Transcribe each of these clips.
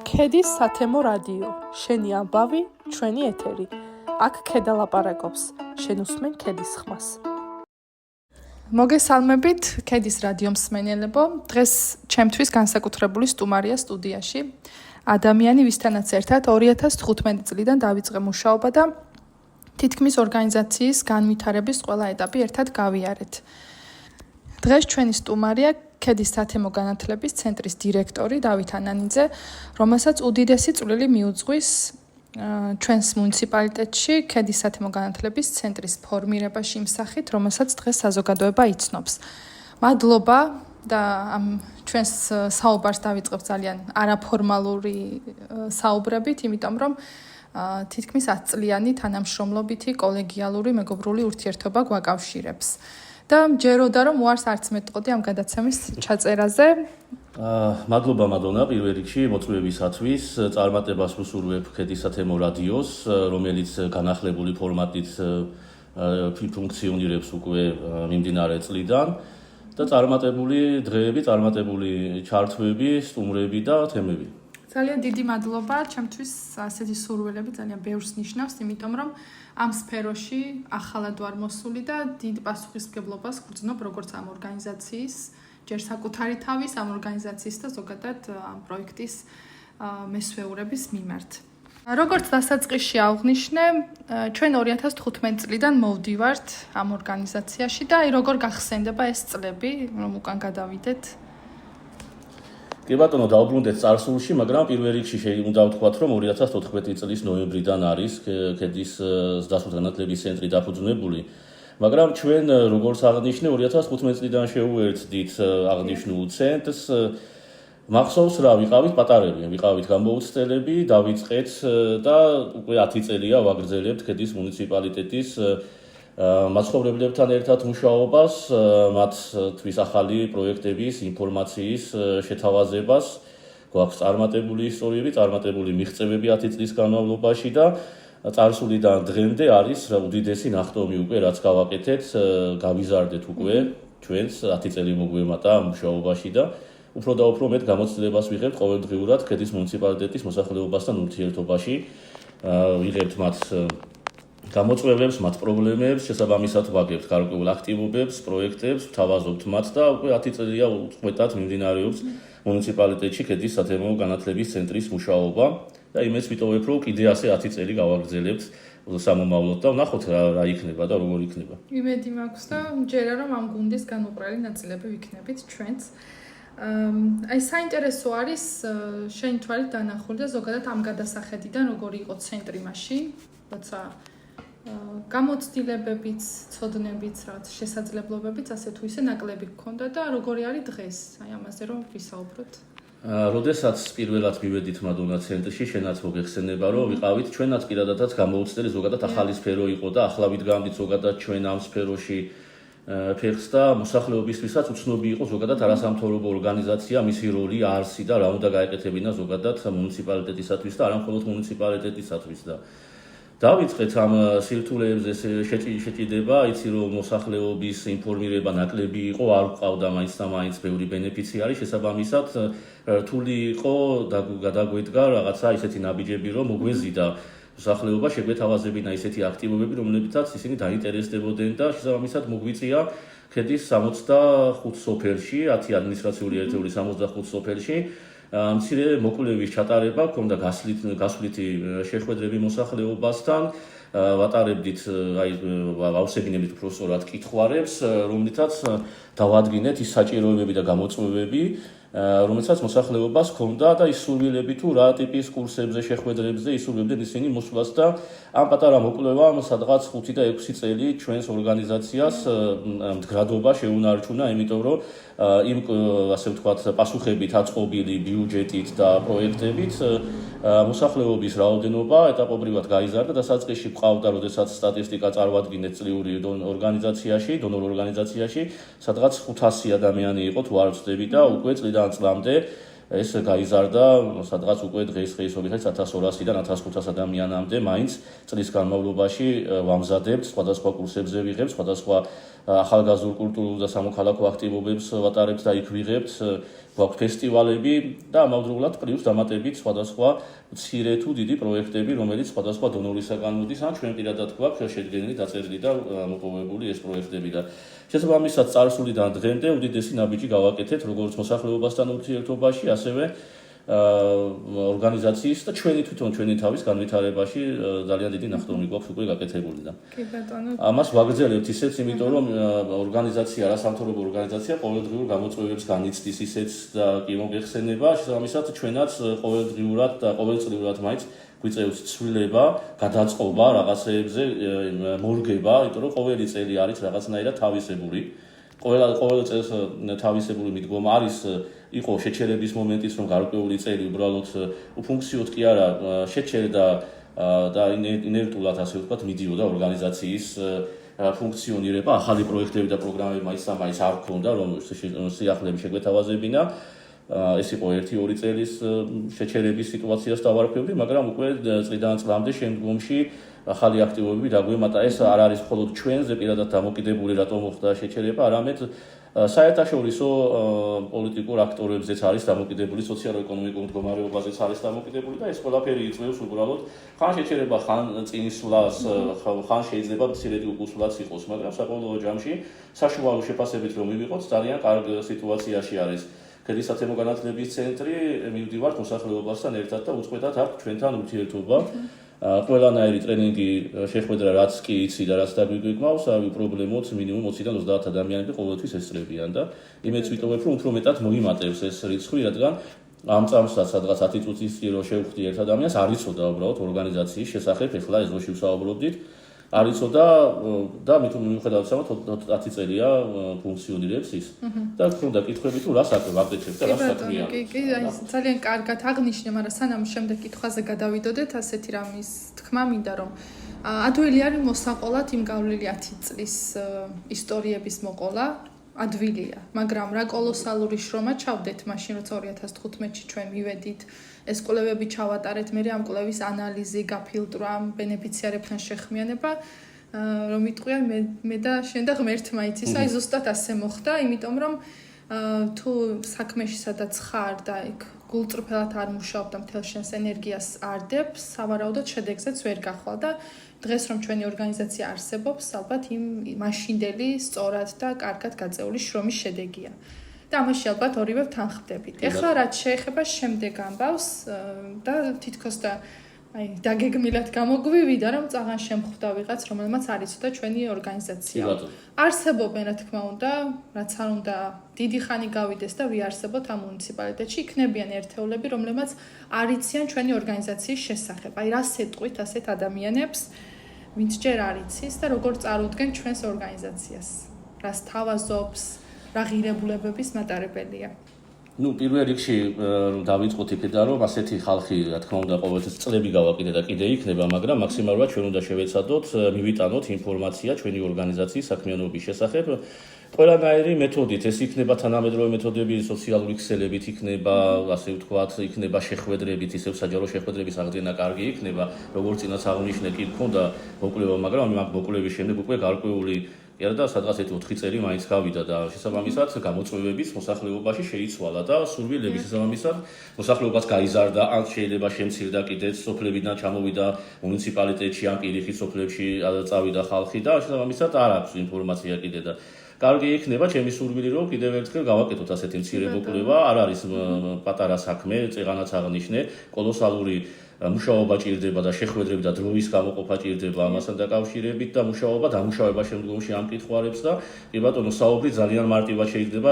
ქედის სათემო რადიო, შენი ამბავი, ჩვენი ეთერი. აქ ქედა ლაპარაკობს, შენ უსმენ ქედის ხმას. მოგესალმებით, ქედის რადიო მსმენელებო. დღეს ჩემთვის განსაკუთრებული სტუმარია სტუდიაში. ადამიანი, ვისთანაც ერთად 2015 წლიდან დავიწყე მუშაობა და თითქმის ორგანიზაციის განვითარების ყველა ეტაპი ერთად გავიარეთ. დღეს ჩვენი სტუმარია ქედის სათემო განათლების ცენტრის დირექტორი დავით ანანიძე, რომელსაც უდიდესი წვლილი მიუძღვის ჩვენს მუნიციპალიტეტში ქედის სათემო განათლების ცენტრის ფორმირებაში იმ სახით, რომელსაც დღეს საზოგადოება იცნობს. მადლობა და ამ ჩვენს საუბარს დავიწყებ ძალიან არაფორმალური საუბრებით, იმიტომ რომ თითქმის 10 წლიანი თანამშრომლობითი კოლეგიალური მეგობრული ურთიერთობა გვაკავშირებს. და მჯეროდა რომ უარს არც მეტყოდი ამ გადაცემის ჩაწერაზე. მადლობა მადონა პირველ რიგში მოწვევისათვის. წარმატებას ვუსურვებ ქედის სათემო რადიოს, რომელიც განახლებული ფორმატით ფუნქციონირებს უკვე მიმდინარე წლიდან და წარმატებული დღეები, წარმატებული ჩართვები, სტუმრები და თემები. ძალიან დიდი მადლობა, ჩემთვის ასეთი სურვილები ძალიან ბევრს ნიშნავს, იმიტომ რომ ამ სფეროში ახალად ვარ მოსული და დიდ პასუხისმგებლობას ვგრძნობ როგორც ამ ორგანიზაციის, ჯერ საკუთარი თავის ამ ორგანიზაციის და ზოგადად ამ პროექტის მესვეურების მიმართ. როგორც დასაწყისში აღნიშნე, ჩვენ 2015 წლიდან მოვდივართ ამ ორგანიზაციაში და როგორ გახსენდება ეს წლები, რომ უკან გადავიდეთ? კი ბატონო, დავბრუნდეთ წარსულში, მაგრამ პირველ რიგში უნდა ვთქვათ, რომ 2014 წლის ნოემბრიდან არის ქედის დასავლეთ განათლების ცენტრი დაფუძნებული. მაგრამ ჩვენ, როგორც აღნიშნე, 2015 წლიდან შევუერთდით აღნიშნულ ცენტრს. მახსოვს რა, ვიყავით პატარები, ვიყავით გამოუცდელები, დავიწყეთ და უკვე 10 წელია ვაგრძელებთ ქედის მუნიციპალიტეტის მაცხოვრებლებთან ერთად მუშაობას, მათთვის ახალი პროექტების, ინფორმაციის შეთავაზებას. გვაქვს წარმატებული ისტორიები, წარმატებული მიღწევები 10 წლის განმავლობაში და წარსულიდან დღემდე არის უდიდესი ნახტომი უკვე, რაც გავაკეთეთ, გავიზარდეთ უკვე ჩვენს 10 წელი მოგვემატა მუშაობაში და უფრო და უფრო მეტ გამოცდილებას ვიღებთ ყოველდღიურად ქედის მუნიციპალიტეტის მოსახლეობასთან ურთიერთობაში. ვიღებთ მათ გამოწვევებს, მათ პრობლემებს, შესაბამისად ვაგებთ გარკვეულ აქტივობებს, პროექტებს, ვთავაზობთ მათ და უკვე 10 წელია უწყვეტად მიმდინარეობს მუნიციპალიტეტში ქედის სათემო განათლების ცენტრის მუშაობა და იმეც ვიტოვებ, რომ კიდე ასე 10 წელი გავაგრძელებთ სამომავლოდ და ვნახოთ რა იქნება და როგორ იქნება. იმედი მაქვს და მჯერა რომ ამ გუნდის განუყრელი ნაწილები ვიქნებით ჩვენც. აი საინტერესო არის შენი თვალით დანახული და ზოგადად ამ გადასახედიდან როგორი იყო ცენტრი მაშინ, როცა გამოცდილებებიც, ცოდნებიც, რაღაც შესაძლებლობებიც ასე თუ ისე ნაკლები გქონდა და როგორი არის დღეს? აი ამაზე რომ ვისაუბროთ. როდესაც პირველად მივედით მადონა ცენტრში, შენაც მოგეხსენება, რომ ვიყავით ჩვენაც პირადადაც გამოუცდელი, ზოგადად ახალი სფერო იყო და ახლა ვიდგამდით ზოგადად ჩვენ ამ სფეროში ფეხს და მოსახლეობისთვისაც უცნობი იყო ზოგადად არასამთავრობო ორგანიზაცია, მისი როლი, არსი და რა უნდა გაეკეთებინა ზოგადად მუნიციპალიტეტისათვის და არა მხოლოდ მუნიციპალიტეტისათვის და დავიწყეთ ამ სირთულეებზე შეჭიდება, იცი რომ მოსახლეობის ინფორმირება ნაკლები იყო, არ ყავდა მაინც და მაინც ბევრი ბენეფიციარი, შესაბამისად რთული იყო გადაგვედგა რაღაცა ისეთი ნაბიჯები, რომ მოგვეზიდა მოსახლეობა, შეგვეთავაზებინა ისეთი აქტივობები, რომლებიცაც ისინი დაინტერესდებოდნენ და შესაბამისად მოგვიწია ქედის 65 სოფელში, 10 ადმინისტრაციული ერთეული 65 სოფელში მცირე მოკვლევის ჩატარება, ჰქონდა გასვლითი შეხვედრები მოსახლეობასთან, ვატარებდით, ვავსებინებდით უბრალოდ კითხვარებს, რომლითაც დავადგინეთ ის საჭიროებები და გამოწვევები, რომელსაც მოსახლეობას ჰქონდა და ის სურვილები თუ რა ტიპის კურსებზე, შეხვედრებზე ისურვებდნენ ისინი მოსვლას და ამ პატარა მოკვლევამ სადღაც 5 და 6 წელი ჩვენს ორგანიზაციას მდგრადობა შეუნარჩუნა, იმიტომ რომ იმ ასე ვთქვათ პასუხებით აწყობილი ბიუჯეტით და პროექტებით მოსახლეობის რაოდენობა ეტაპობრივად გაიზარდა და საწყისში გვყავდა, როდესაც სტატისტიკა წარვადგინეთ წლიური დონორ ორგანიზაციაში, სადღაც 500 ადამიანი იყო თუ არ ვცდები და უკვე წლიდან წლამდე ეს გაიზარდა სადღაც უკვე დღესდღეობით 1200-დან 1500 ადამიანამდე მაინც წლის განმავლობაში ვამზადებთ, სხვადასხვა კურსებზე ვიღებთ, სხვადასხვა ახალგაზრდულ კულტურულ და სამოქალაქო აქტივობებს ვატარებთ და იქ ვიღებთ, გვაქვს ფესტივალები და ამავდროულად პლუს დამატებით სხვადასხვა მცირე თუ დიდი პროექტები, რომელიც სხვადასხვა დონორისგან მოდის, ან ჩვენ პირადად გვაქვს შედგენილი, დაწერილი და მოპოვებული ეს პროექტები და შესაბამისად წარსულიდან დღემდე უდიდესი ნაბიჯი გავაკეთეთ როგორც მოსახლეობასთან ურთიერთობაში, ასევე ორგანიზაციის და ჩვენი თავის განვითარებაში ძალიან დიდი ნახტომი გვაქვს უკვე გაკეთებული და კი ბატონო ამას ვაგრძელებთ ისეც, იმიტომ რომ ორგანიზაცია, არასამთავრობო ორგანიზაცია ყოველდღიურ გამოწვევებს განიცდის ისეც და კი მოგეხსენება, შესაბამისად ჩვენაც ყოველდღიურად და ყოველწლიურად მაინც გვიწევს ცვლილება, გადაწყობა რაღაცეებზე, მორგება, იმიტომ რომ ყოველი წელი არის რაღაცნაირად თავისებური. ყოველ წელს თავისებური მიდგომა არის იყო შეჩერების მომენტის რომ გარკვეული წელი უბრალოდ უფუნქციოდ კი არა შეჩერდა და ინერტულად ასე ვთქვათ მიდიოდა ორგანიზაციის ფუნქციონირება, ახალი პროექტები და პროგრამები მაინც არ ქონდა რომ სიახლეები შეგვეთავაზებინა. ეს იყო 1-2 წელის შეჩერების სიტუაციას დავარქვევდი, მაგრამ უკვე წლიდან წლამდე შემდგომში ახალი აქტივობები დაგვემატა. ეს არ არის მხოლოდ ჩვენზე პირადად დამოკიდებული, რატომ მოხდა შეჩერება, არამედ საერთაშორისო პოლიტიკურ აქტორებზეც არის დამოკიდებული, სოციალურ-ეკონომიკურ მდგომარეობაზეც არის დამოკიდებული და ეს ყველაფერი იწვევს უბრალოდ ხან შეჩერება, ხან წინისვლას, ხან შეიძლება მცირედი უკუსვლაც იყოს, მაგრამ საბოლოო ჯამში საშუალო შეფასებით რომ მივიღოთ, ძალიან კარგ სიტუაციაში არის. ქედისაცემო განათლების ცენტრი მივდივართ მოსახლეობასთან ერთად და უწყვეტად აქვს ჩვენთან ურთიერთობა. ყველანაირი ტრენინგი შეხვედრა რაც კი იცი და რაც დაგვიგეგმავს, პრობლემოც მინიმუმ 20-დან 30 ადამიანები ყოველთვის ესწრებიან და იმედს ვიტოვებ, რომ უფრო მეტად მოიმატებს ეს რიცხვი, რადგან ამ წამსაც სადღაც 10 წუთის წინ რო შევხვდი ერთ ადამიანს, არ იცოდა უბრალოდ ორგანიზაციის შესახებ, ეხლა ეს როში ვსაუბრობდით. არ იცოდა და მიუხედავად ამისა 10 წელია ფუნქციონირებს ის. და გქონდა კითხვები თუ რას აკეთებ და რას საქმეა. კი, ძალიან კარგად აღნიშნე, მაგრამ სანამ შემდეგ კითხვაზე გადავიდოდეთ, ასეთი რამის თქმა მინდა რომ ადვილი არის მოსაყოლად იმ გავლილი 10 წლის ისტორიების მოყოლა. ადვილია, მაგრამ რა კოლოსალური შრომა ჩავდეთ მაშინ, როცა 2015-ში ჩვენ მივედით, ეს კვლევები ჩავატარეთ, მე ამ კვლევის ანალიზი, გაფილტრა, ბენეფიციარებთან შეხმიანება, რომ იტყვია მე და შენ და ღმერთმა იცის, აი ზუსტად ასე მოხდა, იმიტომ რომ თუ საქმეში სადაც ხარ და იქ გულწრფელად არ მუშაობ და მთელ შენს ენერგიას არდებს, სავარაუდოდ შედეგზეც ვერ გახვალ და დღეს რომ ჩვენი ორგანიზაცია არსებობს, ალბათ იმ მაშინდელი სწორად და კარგად გაწეული შრომის შედეგია. და ამაში ალბათ ორივე ვთანხმდებით. ეხლა რაც შეეხება შემდეგ ამბავს და თითქოს და აი დაგეგმილად გამოგვივიდა რომ წაღან შემხვდა ვიღაც რომელმაც არ იცოდა ჩვენი ორგანიზაცია. არსებობენ რა თქმა უნდა, რაც არ უნდა დიდი ხანი გავიდეს და ვიარსებოთ ამ მუნიციპალიტეტში, იქნებიან ერთეულები რომლებმაც არ იციან ჩვენი ორგანიზაციის შესახებ. აი რას ეტყვით ასეთ ადამიანებს, ვინც ჯერ არ იცის და როგორ წარუდგენ ჩვენს ორგანიზაციას, რას თავაზობს, რა ღირებულებების მატარებელია. პირველ რიგში რომ დავიწყოთ იქიდან რომ ასეთი ხალხი რა თქმა უნდა ყოველთვის წლები გავაკეთე და კიდე იქნება, მაგრამ მაქსიმალურად ჩვენ უნდა შევეცადოთ მივიტანოთ ინფორმაცია ჩვენი ორგანიზაციის საქმიანობის შესახებ ყველანაირი მეთოდით. ეს იქნება თანამედროვე მეთოდები, სოციალური ქსელებით იქნება, ასე ვთქვათ, იქნება შეხვედრებით, ისევ საჯარო შეხვედრების აღდგენა კარგი იქნება, როგორც წინაც აღნიშნე კი მქონდა მოკვლევა, მაგრამ ამ მოკვლევის შემდეგ უკვე გარკვეული და სადღაც 4 წელი მაინც გავიდა და შესაბამისად გამოწვევების მოსახლეობაში შეიცვალა და სურვილების შესაბამისად მოსახლეობას გაიზარდა, ან შეიძლება შემცირდა კიდეც სოფლებიდან ჩამოვიდა მუნიციპალიტეტში, ან პირიქით სოფლებში წავიდა ხალხი და შესაბამისად არ აქვს ინფორმაცია კიდე და კარგი იქნება ჩემი სურვილი რომ კიდევ ერთხელ გავაკეთოთ ასეთი მცირე მოკვლევა, არ არის პატარა საქმე, წეღანაც აღნიშნე, კოლოსალური მუშაობა ჭირდება და შეხვედრები და დროის გამოყოფა ჭირდება ამასთან დაკავშირებით და დამუშავება შემდგომში ამ კითხვარებს და კი ბატონო საუბრი ძალიან მარტივად შეიძლება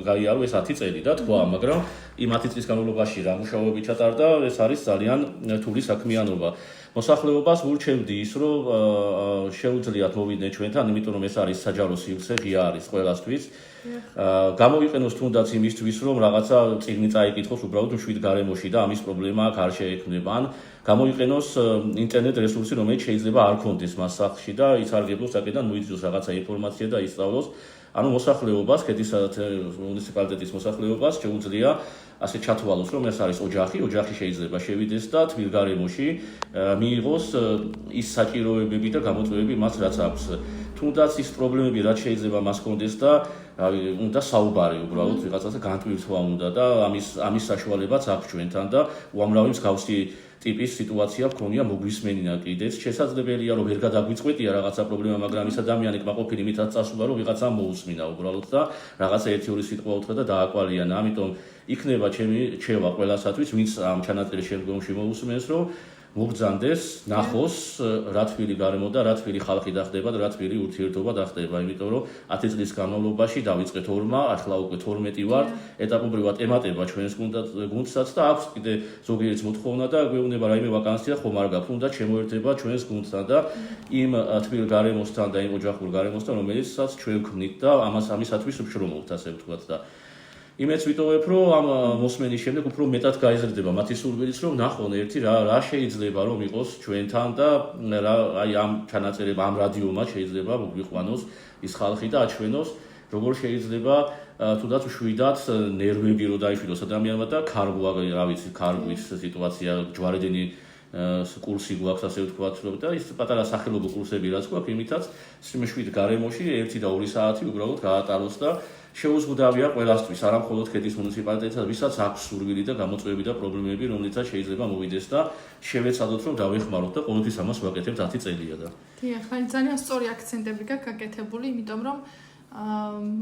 გაიარო ეს 10 წელი და თქვა, მაგრამ იმ 10 წლის განმავლობაში რა მუშაობები ჩატარდა, ეს არის ძალიან რთული საქმიანობა. მოსახლეობას ვურჩევდი ის რომ შეუძლიათ მოვიდნენ ჩვენთან, იმიტომ რომ ეს არის საჯარო სივრცე, ღია არის ყველასთვის. გამოვიყენოს თუნდაც იმისთვის რომ რაღაცა წიგნი წაიკითხოს უბრალოდ მშვიდ გარემოში და ამის პრობლემა აქ არ შეექმნება, ან გამოიყენოს ინტერნეტ რესურსი, რომელიც შეიძლება არ ქონდეს მას სახლში და იცარგებლოს აქედან მოიძიოს რაღაცა ინფორმაცია და ისწავლოს. ანუ მოსახლეობას, ქედის მუნიციპალიტეტის მოსახლეობას შეუძლია ასე ჩათვალოს, რომ ეს არის ოჯახი შეიძლება შევიდეს და თბილ გარემოში მიიღოს ის საჭიროებები და გამოწვევები მას რაც აქვს. თუნდაც ის პრობლემები რაც შეიძლება მას ჰქონდეს და უნდა საუბარი უბრალოდ ვიღაცათა განტვირთვა უნდა და ამის საშუალებაც აქვს ჩვენთან და უამრავი მსგავსი ტიპის სიტუაცია გქონია მოგვისმენინა კიდეც. შესაძლებელია რომ ვერ გადაგვიწყვეტია რაღაცა პრობლემა, მაგრამ ის ადამიანი კმაყოფილი მითაც წასულა რომ ვიღაცამ მოусმინა უბრალოდ და რაღაცა ერთი-ორი სიტყვა უთხრა და დააკვალიანა. ამიტომ იქნება ჩემი რჩევა ყველასათვის, ვინც ამ ჩანაწერის შემდგომში მოусმენს, რომ მოგძანდეს, ნახოს რა თბილი გარემო და რა თბილი ხალხი დახდება და რა თბილი ურთიერთობა დახდება, იმიტომ რომ 10 წლის განმავლობაში დავიწყეთ 2-მა, ახლა უკვე 12 ვართ, ეტაპობრივად ემატება ჩვენს გუნდსაც და აქვს კიდე ზოგიერთი მოთხოვნა და გვეუბნება რაიმე ვაკანსია ხომ არ გაქვს, უნდა შემოერთება ჩვენს გუნდთან და იმ თბილ გარემოსთან და იმ ოჯახურ გარემოსთან, რომელიცაც ჩვენ ვქმნით და ამისათვის ვშრომობთ, ასე ვთქვათ და იმეც ვიტოვებ, რომ ამ მოსმენის შემდეგ უფრო მეტად გაიზრდება მათი სურვილიც, რომ ნახონ ერთი რა შეიძლება რომ იყოს ჩვენთან და აი ამ ჩანაწერება, ამ რადიომა შეიძლება მოგვიყვანოს ის ხალხი და აჩვენოს, როგორ შეიძლება თუნდაც შვიდად ნერვები რო დაიშვიდოს ადამიანმა და ქარგვის სიტუაცია ჯვარედინი კურსი გვაქვს, ასე ვთქვათ, და ის პატარა სახელობო კურსები რაც გვაქვს, იმითაც შვიდ გარემოში 1 და 2 საათი უბრალოდ გაატაროს და შეუზღუდავია ყველასთვის, არა მხოლოდ ქედის მუნიციპალიტეტსაც, ვისაც აქვს სურვილი და გამოწვევები და პრობლემები, რომლითაც შეიძლება მოვიდეს და შევეცადოთ, რომ დავეხმაროთ და ყოველთვის ამას ვაკეთებთ 10 წელია და. დიახ, ძალიან სწორი აქცენტები გაქვს გაკეთებული, იმიტომ რომ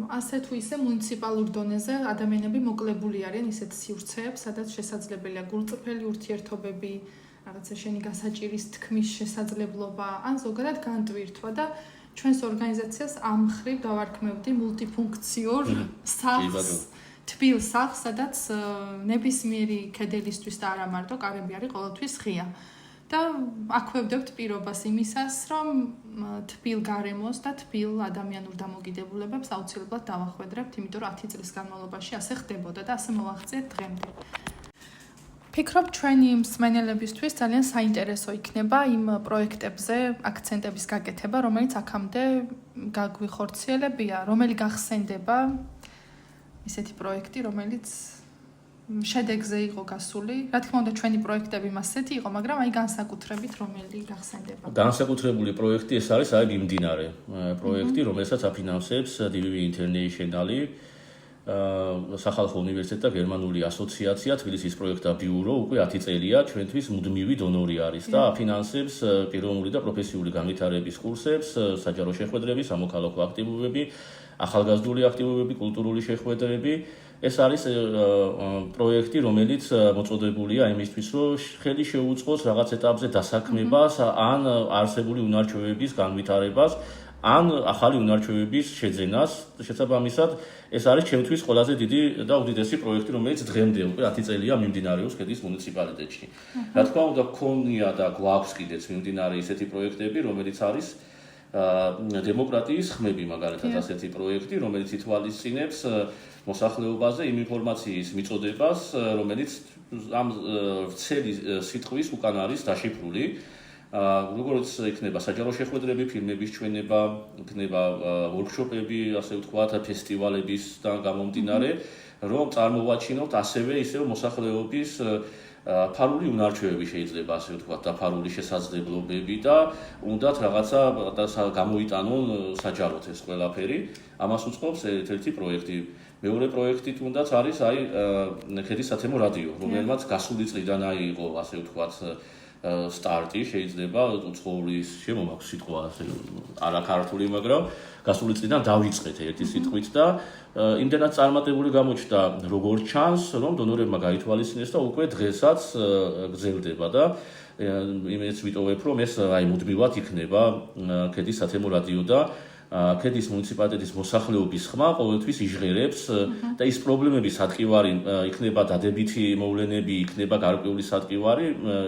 ასე თუ ისე მუნიციპალურ დონეზე ადამიანები მოკლებული არიან ისეთ სივრცეებს, სადაც შესაძლებელია გულწრფელი ურთიერთობები, რაღაცა შენი გასაჭირის თქმის შესაძლებლობა, ან ზოგადად განტვირთვა და ჩვენს ორგანიზაციას ამ მხრივ დავარქმევდი მულტიფუნქციურ სახლს, თბილ სახლს, სადაც ნებისმიერი ქედელისთვის და არა მარტო კარები არის ყოველთვის ღია. და აქვე ვდებთ პირობას იმისას, რომ თბილ გარემოს და თბილ ადამიანურ დამოკიდებულებებს აუცილებლად დავახვედრებთ, იმიტომ რომ 10 წლის განმავლობაში ასე ხდებოდა და ასე მოვახციეთ დღემდე. ფიქრობ, ჩვენი მსმენელებისთვის ძალიან საინტერესო იქნება იმ პროექტებზე აქცენტების გაკეთება, რომელიც აქამდე გაგვიხორციელებია, რომელი გახსენდება ისეთი პროექტი, რომელიც შედეგზე იყო გასული. რა თქმა უნდა, ჩვენი პროექტები მასეთი იყო, მაგრამ აი განსაკუთრებით რომელი გახსენდება. განსაკუთრებული პროექტი ეს არის აი მიმდინარე პროექტი, რომელსაც აფინანსებს DVV International-ი, სახალხო უნივერსიტეტი და გერმანული ასოციაცია, თბილისის პროექტთა ბიურო უკვე 10 წელია ჩვენთვის მუდმივი დონორი არის და აფინანსებს პიროვნული და პროფესიული განვითარების კურსებს, საჯარო შეხვედრები, სამოქალაქო აქტივობები, ახალგაზრდული აქტივობები, კულტურული შეხვედრები. ეს არის პროექტი, რომელიც მოწოდებულია იმისთვის, რომ ხელი შეუწყოს რაღაც ეტაპზე დასაქმებას ან არსებული უნარჩვევების განვითარებას, ან ახალი უნარჩვევების შეძენას. შესაბამისად, ეს არის ჩემთვის ყველაზე დიდი და უდიდესი პროექტი, რომელიც დღემდე უკვე 10 წელია მიმდინარეობს ქედის მუნიციპალიტეტში. რა თქმა უნდა, გქონია და გვაქვს კიდეც მიმდინარე ისეთი პროექტები, რომელიც არის დემოკრატიის ხმები, მაგალითად ასეთი პროექტი, რომელიც ითვალისწინებს მოსახლეობაზე იმ ინფორმაციის მიწოდებას, რომელიც ამ ვრცელი სიტყვის უკან არის დაშიფრული. როგორც იქნება საჯარო შეხვედრები, ფილმების ჩვენება, იქნება ვორქშოპები, ასე ვთქვათ, ფესტივალებისგან გამომდინარე, რომ წარმოვაჩინოთ ასევე ისევ მოსახლეობის ფარული უნარჩვევები შეიძლება ასე ვთქვათ, დაფარული შესაძლებლობები და უნდათ რაღაცა გამოიტანონ საჯაროდ ეს ყველაფერი. ამას უწყობს ერთ-ერთი პროექტი. მეორე პროექტი თუნდაც არის აი ქედის სათემო რადიო, რომელმაც გასული წლიდან იყო ასე ვთქვათ სტარტი, შეიძლება უცხოურის შემომაქვს სიტყვა ასე არა ქართული, მაგრამ გასული წლიდან დავიწყეთ ერთი სიტყვით და იმდენად წარმატებული გამოჩნდა როგორც ჩანს, რომ დონორებმა გაითვალისწინეს და უკვე დღესაც გრძელდება და იმეც ვიტოვებ, რომ ეს აი მუდმივად იქნება ქედის სათემო რადიო და ქედის მუნიციპალიტეტის მოსახლეობის ხმა ყოველთვის იჟღერებს და ის პრობლემების ადკივარი იქნება დადებითი მოვლენები, იქნება გარკვეული სადკივარი,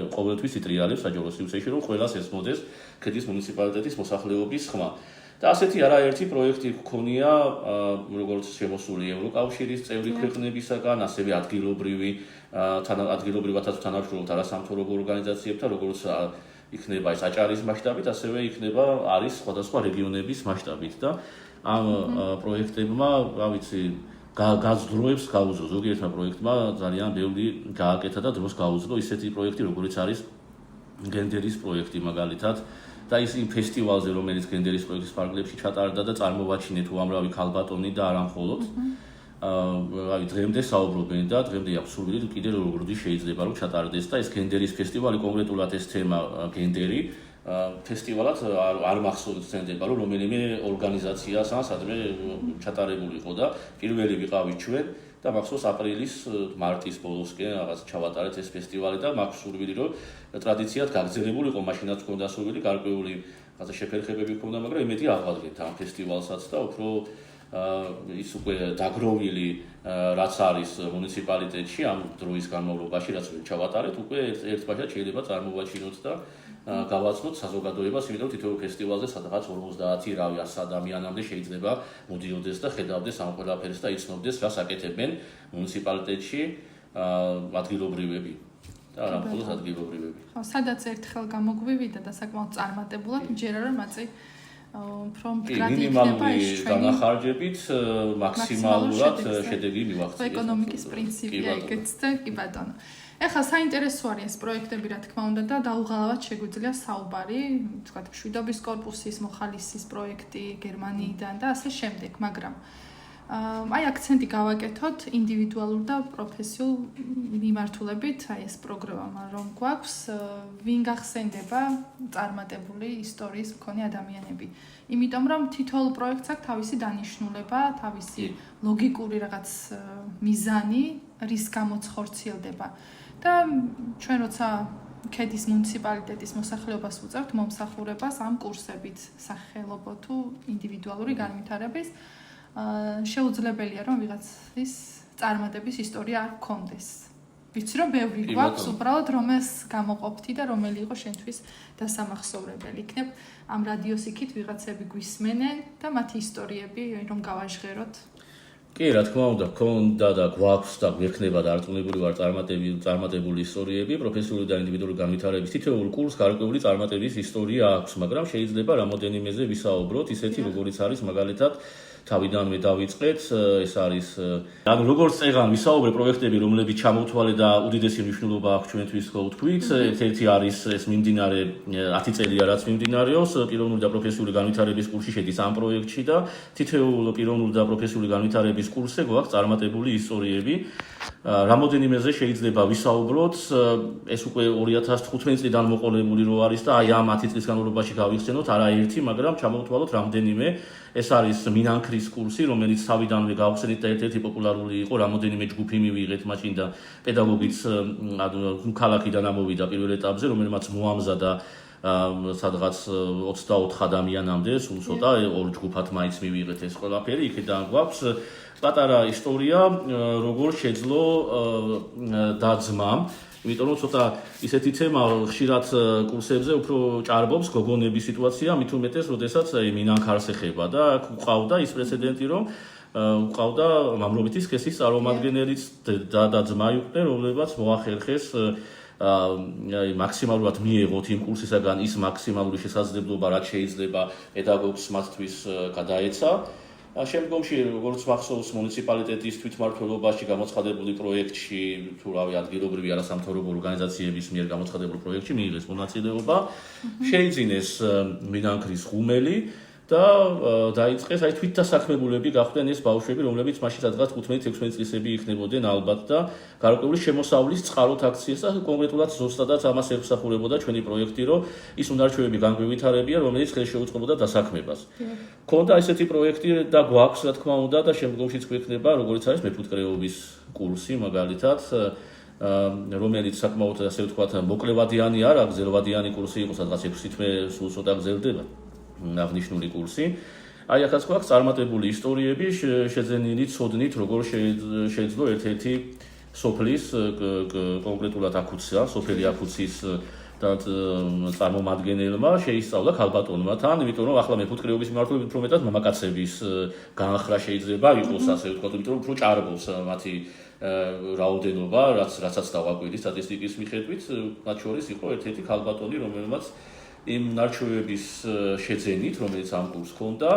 ყოველთვის იტრიალებს საჯარო სივრცეში, რომ ყველას ესმოდეს ქედის მუნიციპალიტეტის მოსახლეობის ხმა. და ასეთი არაერთი პროექტი გქონია, როგორც შემოსული ევროკავშირის წევრი ქვეყნებისაგან, ასევე ადგილობრივათაც თანამშრომლობთ არასამთავრობო ორგანიზაციებთან, როგორც იქნება ეს აჭარის მასშტაბით, ასევე იქნება არის სხვადასხვა რეგიონების მასშტაბით და ამ პროექტებმა, რა ვიცი, გაზრდოებს გაუძლო ზოგიერთმა პროექტმა ძალიან ბევრი გააკეთა და დროს გაუძლო ისეთი პროექტი როგორიც არის გენდერის პროექტი მაგალითად და ის იმ ფესტივალზე რომელიც გენდერის პროექტის პარკლებში ჩატარდა და წარმოვაჩინეთ უამრავი ქალბატონი და არა მხოლოდ რავი დღემდე საუბრობენ და დღემდე აქვს სურვილი კიდე როგორი შეიძლება რომ ჩატარდეს და ეს გენდერის ფესტივალი კონკრეტულად ეს თემა გენდერი ფესტივალად არ მახსოვს ცენდება რომ რომელიმე ორგანიზაციასთან სადმე ჩატარებული იყო და პირველი ვიყავით ჩვენ და მახსოვს აპრილის მარტის ბოლოსკენ რაღაც ჩავატარეთ ეს ფესტივალი და მაქვს სურვილი რომ ტრადიციად გაგრძელებული იყო მაშინაც ჰქონდა სურვილი გარკვეული რაღაცა შეფერხებები ჰქონდა მაგრამ იმედი აღვადგეთ ამ ფესტივალსაც და უფრო ის უკვე დაგროვილი რაც არის მუნიციპალიტეტში ამ დროის განმავლობაში რაც ჩავატარეთ უკვე ერთბაშად შეიძლება წარმოვაჩინოთ და გავაცნოთ საზოგადოებას, იმიტომ რომ თითოეულ ფესტივალზე სადღაც 50 რავი 100 ადამიანამდე შეიძლება მოდიოდეს და ხედავდეს ამ ყველაფერს და იცნობდეს რას აკეთებენ მუნიციპალიტეტში ადგილობრივები და არა მხოლოდ ადგილობრივები. ხო, სადაც ერთხელ გამოგვივიდა და საკმაოდ წარმატებულად, მჯერა რომ მაწი უფრო მდგრადი იქნება ეს ჩვენი განახარჯებით მაქსიმალურად შედეგი მივახციეთ. ეკონომიკის პრინციპია ეგეც და კი ბატონო. ეხლა საინტერესო არის ეს პროექტები, რა თქმა უნდა და დაუღალავად შეგვიძლია საუბარი, თქვათ, მშვიდობის კორპუსის მოხალისის პროექტი გერმანიიდან და ასე შემდეგ, მაგრამ აი აქცენტი გავაკეთოთ ინდივიდუალურ და პროფესიულ მიმართულებით, აი ეს პროგრამა რომ გვაქვს, ვინ გახსენდება წარმატებული ისტორიის მქონე ადამიანები. იმიტომ რომ თითოეულ პროექტს აქვს თავისი დანიშნულება, თავისი ლოგიკური რაღაც მიზანი, რის გამოც ხორციელდება. და ჩვენ როცა ქედის მუნიციპალიტეტის მოსახლეობას ვუწევთ მომსახურებას ამ კურსებით სახელობო თუ ინდივიდუალური განვითარების შეუძლებელია რომ ვიღაცის წარმატების ისტორია არ გქონდეს. ვიცი რომ ბევრი გვაქვს, უბრალოდ რომელს გამოყოფთი და რომელი იყო შენთვის დასამახსოვრებელი. იქნებ ამ რადიოს იქით ვიღაცები გვისმენენ და მათი ისტორიები რომ გავაჟღეროთ. კი, რა თქმა უნდა, გქონდა და გვაქვს და გვექნება დარწმუნებული ვარ წარმატებული ისტორიები, პროფესიული და ინდივიდუალური განვითარების თითოეულ კურსს გარკვეული წარმატების ისტორია აქვს, მაგრამ შეიძლება რამოდენიმეზე ვისაუბროთ, ისეთი როგორიც არის მაგალითად თავიდანვე დავიწყეთ, ეს არის ანუ როგორც წეგან ვისაუბრე პროექტები, რომლებიც ჩამოთვალე და უდიდესი მნიშვნელობა აქვს ჩვენთვის, ხო ვთქვით, ერთ-ერთი არის ეს მიმდინარე 10 წელია რაც მიმდინარეობს, პიროვნული და პროფესიული განვითარების კურსი შედის ამ პროექტში და თითოეულ პიროვნული და პროფესიული განვითარების კურსზე გვაქვს წარმატებული ისტორიები. რამოდენიმეზე შეიძლება ვისაუბროთ, ეს უკვე 2015 წლიდან მოყოლებული რო არის და აი ამ 10 წლის განმავლობაში გავიხსენოთ არაერთი, მაგრამ ჩამოვთვალოთ რამდენიმე. ეს არის მინანქრის კურსი, რომელიც თავიდანვე გავხსენით და ერთ-ერთი პოპულარული იყო, რამოდენიმე ჯგუფი მივიღეთ მაშინ და პედაგოგიც ქალაქიდან ამოვიდა პირველ ეტაპზე, რომელმაც მოამზადა სადღაც 24 ადამიანამდე, სულ ცოტა, ორ ჯგუფად მაინც მივიღეთ ეს ყველაფერი, იქიდან გვაქვს პატარა ისტორია, როგორ შეძლო დაძმამ, იმიტომ რომ ცოტა ისეთი თემა ხშირად კურსებზე უფრო ჭარბობს გოგონების სიტუაცია, მით უმეტეს, როდესაც მინანქარს ეხება და გვყავდა ის პრეცედენტი, რომ გვყავდა მამრობითი სქესის წარმომადგენელიც და ძმა იყვნენ, რომლებაც მოახერხეს მაქსიმალურად მიეღოთ იმ კურსისაგან ის მაქსიმალური შესაძლებლობა, რაც შეიძლება პედაგოგს მათთვის გადაეცა. შემდგომში როგორც მახსოვს მუნიციპალიტეტის თვითმმართველობაში გამოცხადებული პროექტში თუ რავი ადგილობრივი არასამთავრობო ორგანიზაციების მიერ გამოცხადებულ პროექტში მიიღეს მონაწილეობა, შეიძინეს მინანქრის ღუმელი და დაიწყეს აი თვითდასაქმებულები გახდნენ ეს ბავშვები, რომლებიც მაშინ სადღაც 15-16 წლისები იქნებოდნენ ალბათ და გარკვეული შემოსავლის წყაროთ აქციეს და კონკრეტულად ზუსტადაც ამას ეხსახურებოდა ჩვენი პროექტი, რომ ის უნარჩვევები განგვევითარებია, რომელიც ხელს შეუწყობოდა დასაქმებას. ქონდა ესეთი პროექტი და გვაქვს, რა თქმა უნდა, და შემდგომშიც გვექნება, როგორც არის მეფუტკრეობის კურსი, მაგალითად, რომელიც საკმაოდ ასე ვთქვათ, მოკლევადიანი არა, გრძელვადიანი კურსი იყო, სადღაც 6 თვე სულ ცოტა გრძელდება. აღნიშნული კურსი. აი ახაც გვაქვს წარმატებული ისტორიები, შეძენილი ცოდნით, როგორ შეძლო ერთ-ერთი სოფლის კონკრეტულად აქუცია, სოფელი აქუცის წარმომადგენელმა შეისწავლა ქალბატონმა თან, იმიტომ რომ ახლა მეფუტკრეობის მიმართულებით უფრო მეტად მამაკაცების განხრა შეიძლება იყოს, ასე ვთქვათ, იმიტომ რომ უფრო ჭარბობს მათი რაოდენობა, რაცაც დავაკვირდი სტატისტიკის მიხედვით, მათ შორის იყო ერთ-ერთი ქალბატონი, რომელმაც იმ ნარჩევების შეძენით, რომელიც ამ კურსს ჰქონდა,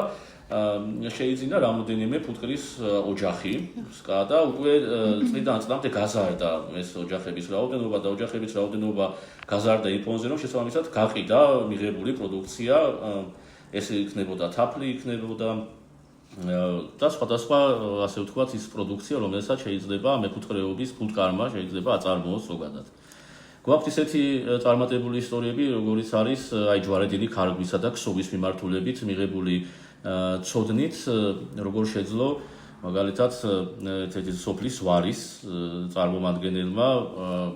შეიძინა რამოდენიმე ფუტკრის ოჯახი და უკვე წლიდან წლამდე გაზარდა ეს ოჯახების რაოდენობა და ოჯახების რაოდენობა გაზარდა იმ ფონზე, რომ შესაბამისად გაყიდა მიღებული პროდუქცია, ეს იქნებოდა თაფლი, იქნებოდა და სხვადასხვა ასე ვთქვათ ის პროდუქცია, რომელსაც შეიძლება მეფუტკრეობის ფუტკარმა შეიძლება აწარმოოს ზოგადად. გვაქვს ისეთი წარმატებული ისტორიები, როგორიც არის აი ჯვარედინი ქარგვისა და ქსოვის მიმართულებით მიღებული ცოდნით, როგორ შეძლო მაგალითად ესეთი სოფლის ვარის წარმომადგენელმა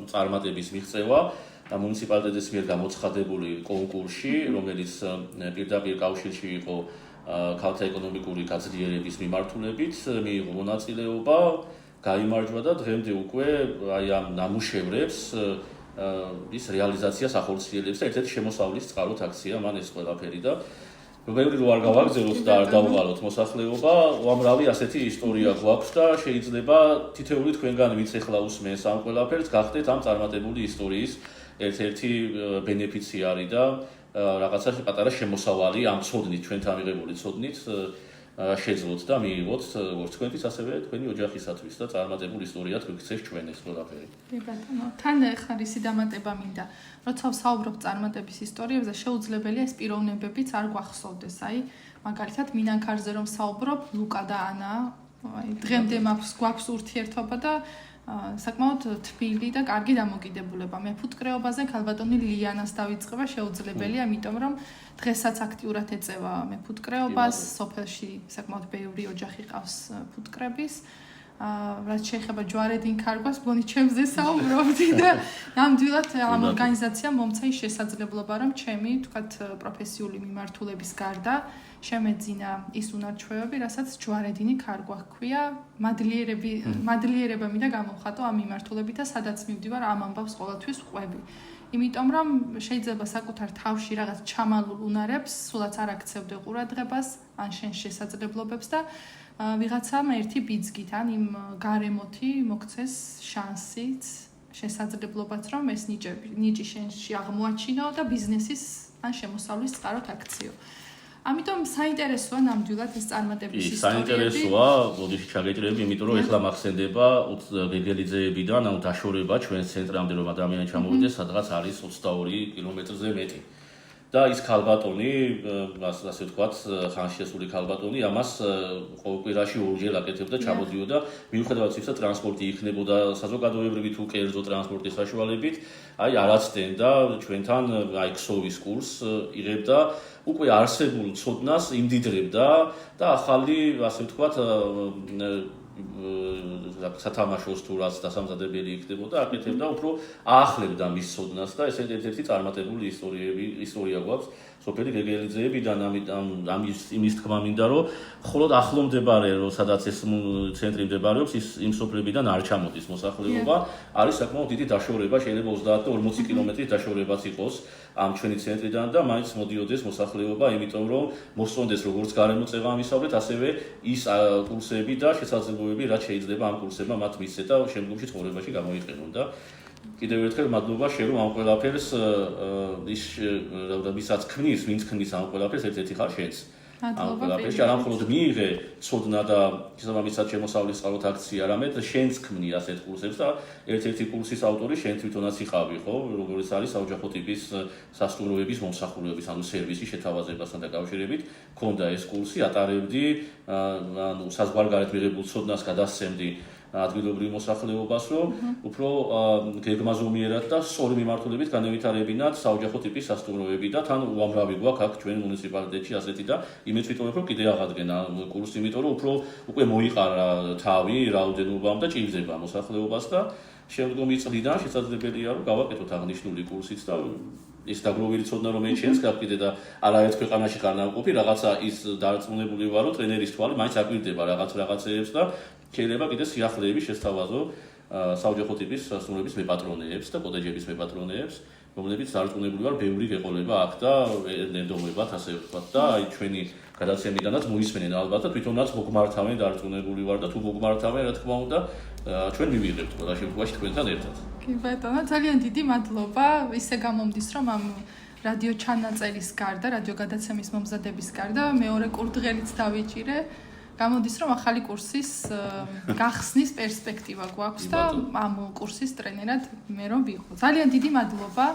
წარმატების მიღწევა მუნიციპალიტეტის მიერ გამოცხადებული კონკურსში, რომელიც პირდაპირ კავშირში იყო ქალთა ეკონომიკური გაძლიერების მიმართულებით, მიიღო მონაწილეობა, გაიმარჯვა და დღემდე უკვე აი ამ ნამუშევრებს ის რეალიზაციას ახორციელებს და ერთ-ერთი შემოსავლის წყაროთ აქცია მან ეს ყველაფერი და ბევრი რო არ გავაგზავნოთ და არ დავუყაროთ მოსახლეობა, უამრავი ასეთი ისტორია გვაქვს და შეიძლება თითოეული თქვენგანი ვინც ეხლა უსმენს ამ ყველაფერს, გახდეთ ამ წარმატებული ისტორიის ერთ-ერთი ბენეფიციარი და რაღაცა პატარა შემოსავალი ამ ცოდნით, ჩვენთან მიღებული ცოდნით შეძლოთ და მიიღოთ როგორც თქვენთვის, ასევე თქვენი ოჯახისათვის და წარმატებული ისტორიად გვიქცეს ჩვენ ეს ყველაფერი. კი ბატონო, თან ხარ ისი დამატება მინდა. როცა ვსაუბრობ წარმატების ისტორიებზე, შეუძლებელია ეს პიროვნებებიც არ გვახსოვდეს. აი, მაგალითად, მინანქარზე რომ ვსაუბრობ, ლუკა და ანა, აი, დღემდე გვაქვს ურთიერთობა და საკმაოდ თბილი და კარგი დამოკიდებულება. მეფუტკრეობაზე ქალბატონი ლიანას დავიწყება შეუძლებელია, იმიტომ რომ დღესაც აქტიურად ეწევა მეფუტკრეობას, სოფელში საკმაოდ ბევრი ოჯახი ყავს ფუტკრების. რაც შეეხება ჯვარედინ ქარგვას, მგონი ჩემზე საუბრობდი და ნამდვილად ამ ორგანიზაციამ მომცა ის შესაძლებლობა, რომ ჩემი, ვთქვათ, პროფესიული მიმართულების გარდა შემეძინა ის უნარჩვევები, რასაც ჯვარედინი ქარგვა ჰქვია, მადლიერება მინდა გამოვხატო ამ მიმართულებით და სადაც მივდივარ ამ ამბავს ყოველთვის ვყვები. იმიტომ რომ შეიძლება საკუთარ თავში რაღაც ჩამალულ უნარებს სულაც არ აქცევდე ყურადღებას ან შენ შესაძლებლობებს და ვიღაცამ ერთი ბიძგით ან იმ გარემოთი მოგცეს შანსიც, შესაძლებლობაც რომ ეს ნიჭი შენში აღმოაჩინო და ბიზნესის ან შემოსავლის წყაროთ აქციო. ამიტომ საინტერესოა ნამდვილად ეს წარმატების ისტორიები. საინტერესოა, ბოდიში ჩაგეჭრები, იმიტომ რომ ეხლა მახსენდება გეგელიძეებიდან, ანუ დაშორება ჩვენს ცენტრამდე რომ ადამიანი ჩამოვიდეს, სადღაც არის 22 კილომეტრზე მეტი. და ის ქალბატონი, ასე ვთქვათ, ხანშესული ქალბატონი, ამას ყოველ კვირაში ორჯერ აკეთებდა, ჩამოდიოდა, მიუხედავად იმისა, ტრანსპორტი იქნებოდა საზოგადოებრივი თუ კერძო ტრანსპორტის საშუალებით, აი არაცდენდა ჩვენთან აი ქსოვის კურსს იღებდა, უკვე არსებულ ცოდნას იმდიდრებდა და ახალი, ასე ვთქვათ, სათამაშოს თუ რაც დასამზადებელი იქნებოდა, აკეთებდა, უფრო აახლებდა მის ცოდნას და ეს ერთ-ერთი წარმატებული ისტორია გვაქვს სოფელი გეგელიძეებიდან, ამის თქმა მინდა, რომ მხოლოდ ახლო მდებარე, სადაც ეს ცენტრი მდებარეობს, იმ სოფლებიდან არ ჩამოდის მოსახლეობა, არის საკმაოდ დიდი დაშორება, შეიძლება 30 და 40 კილომეტრის დაშორებაც იყოს ამ ჩვენი ცენტრიდან და მაინც მოდიოდეს მოსახლეობა, იმიტომ რომ მოსწონდეს როგორც გარემოწევა ამისავლეთ, ასევე ის კურსები და შესაძლებლობები, რაც შეიძლება ამ კურსებმა მათ მისცეს და შემდგომში ცხოვრებაში გამოიყენონ და კიდევ ერთხელ მადლობა შენ რომ ამ ყველაფერს ვისაც ქმნის, ვინც ქმნის ამ ყველაფერს ერთ-ერთი ხარ შენც. ამ ყველაფერში არ მხოლოდ მიიღე ცოდნა და შესაბამისად შემოსავლის წყაროთ აქცია, არამედ შენც ქმნი ასეთ კურსებს და ერთ-ერთი კურსის ავტორი შენ თვითონაც იყავი, ხო, როგორც არის საოჯახო ტიპის სასტუმროების მომსახურების, ანუ სერვისი შეთავაზებასთან დაკავშირებით, მქონდა ეს კურსი, ატარებდი, ანუ საზღვარგარეთ მიღებულ ცოდნას გადასცემდი ადგილობრივ მოსახლეობას, რომ უფრო გეგმაზომიერად და სწორი მიმართულებით განევითარებინათ საოჯახო ტიპის სასტუმროები და თან უამრავი გვაქვს აქ ჩვენ მუნიციპალიტეტში ასეთი და იმეც ვიტყობ, რომ კიდე აღადგენა კურსი, იმიტომ რომ უკვე მოიყარა თავი რაოდენობამ და ჭირდება მოსახლეობას და შემდგომი წლიდან შესაძლებელია რომ გავაკეთოთ აღნიშნული კურსიც და ის დაგროვილი ცოდნა რომ ეჩენს გავყიდე და არაერთ ქვეყანაში ხარ ნამყოფი, რაღაცა ის დარწმუნებული ვარ, რომ ტრენერის თვალი მაინც აკვირდება რაღაცეებს და შეიძლება კიდე სიახლეები შესთავაზო საოჯახო ტიპის სასტუმროების მეპატრონეებს და კოტეჯების მეპატრონეებს, რომლებიც დარწმუნებული ვარ, ბევრი გეყოლება აქ და ნებდომებათ, ასე ვთქვათ და აი ჩვენი გადაცემიდანაც მოისმენენ ალბათ და თვითონაც მოგმართავენ, დარწმუნებული ვარ და თუ მოგმართავენ, რა თქმა უნდა, ჩვენ მივიღებთ ყველა შემთხვევაში თქვენთან ერთად. კი ბატონო, ძალიან დიდი მადლობა. ისე გამომდის, რომ ამ რადიო ჩანაწერის გარდა, რადიო გადაცემის მომზადების გარდა, მეორე კურდღელიც დავიჭირე. გამოდის რომ ახალი კურსის გახსნის პერსპექტივა გვაქვს და ამ კურსის ტრენერად მე რომ ვიყო. ძალიან დიდი მადლობა.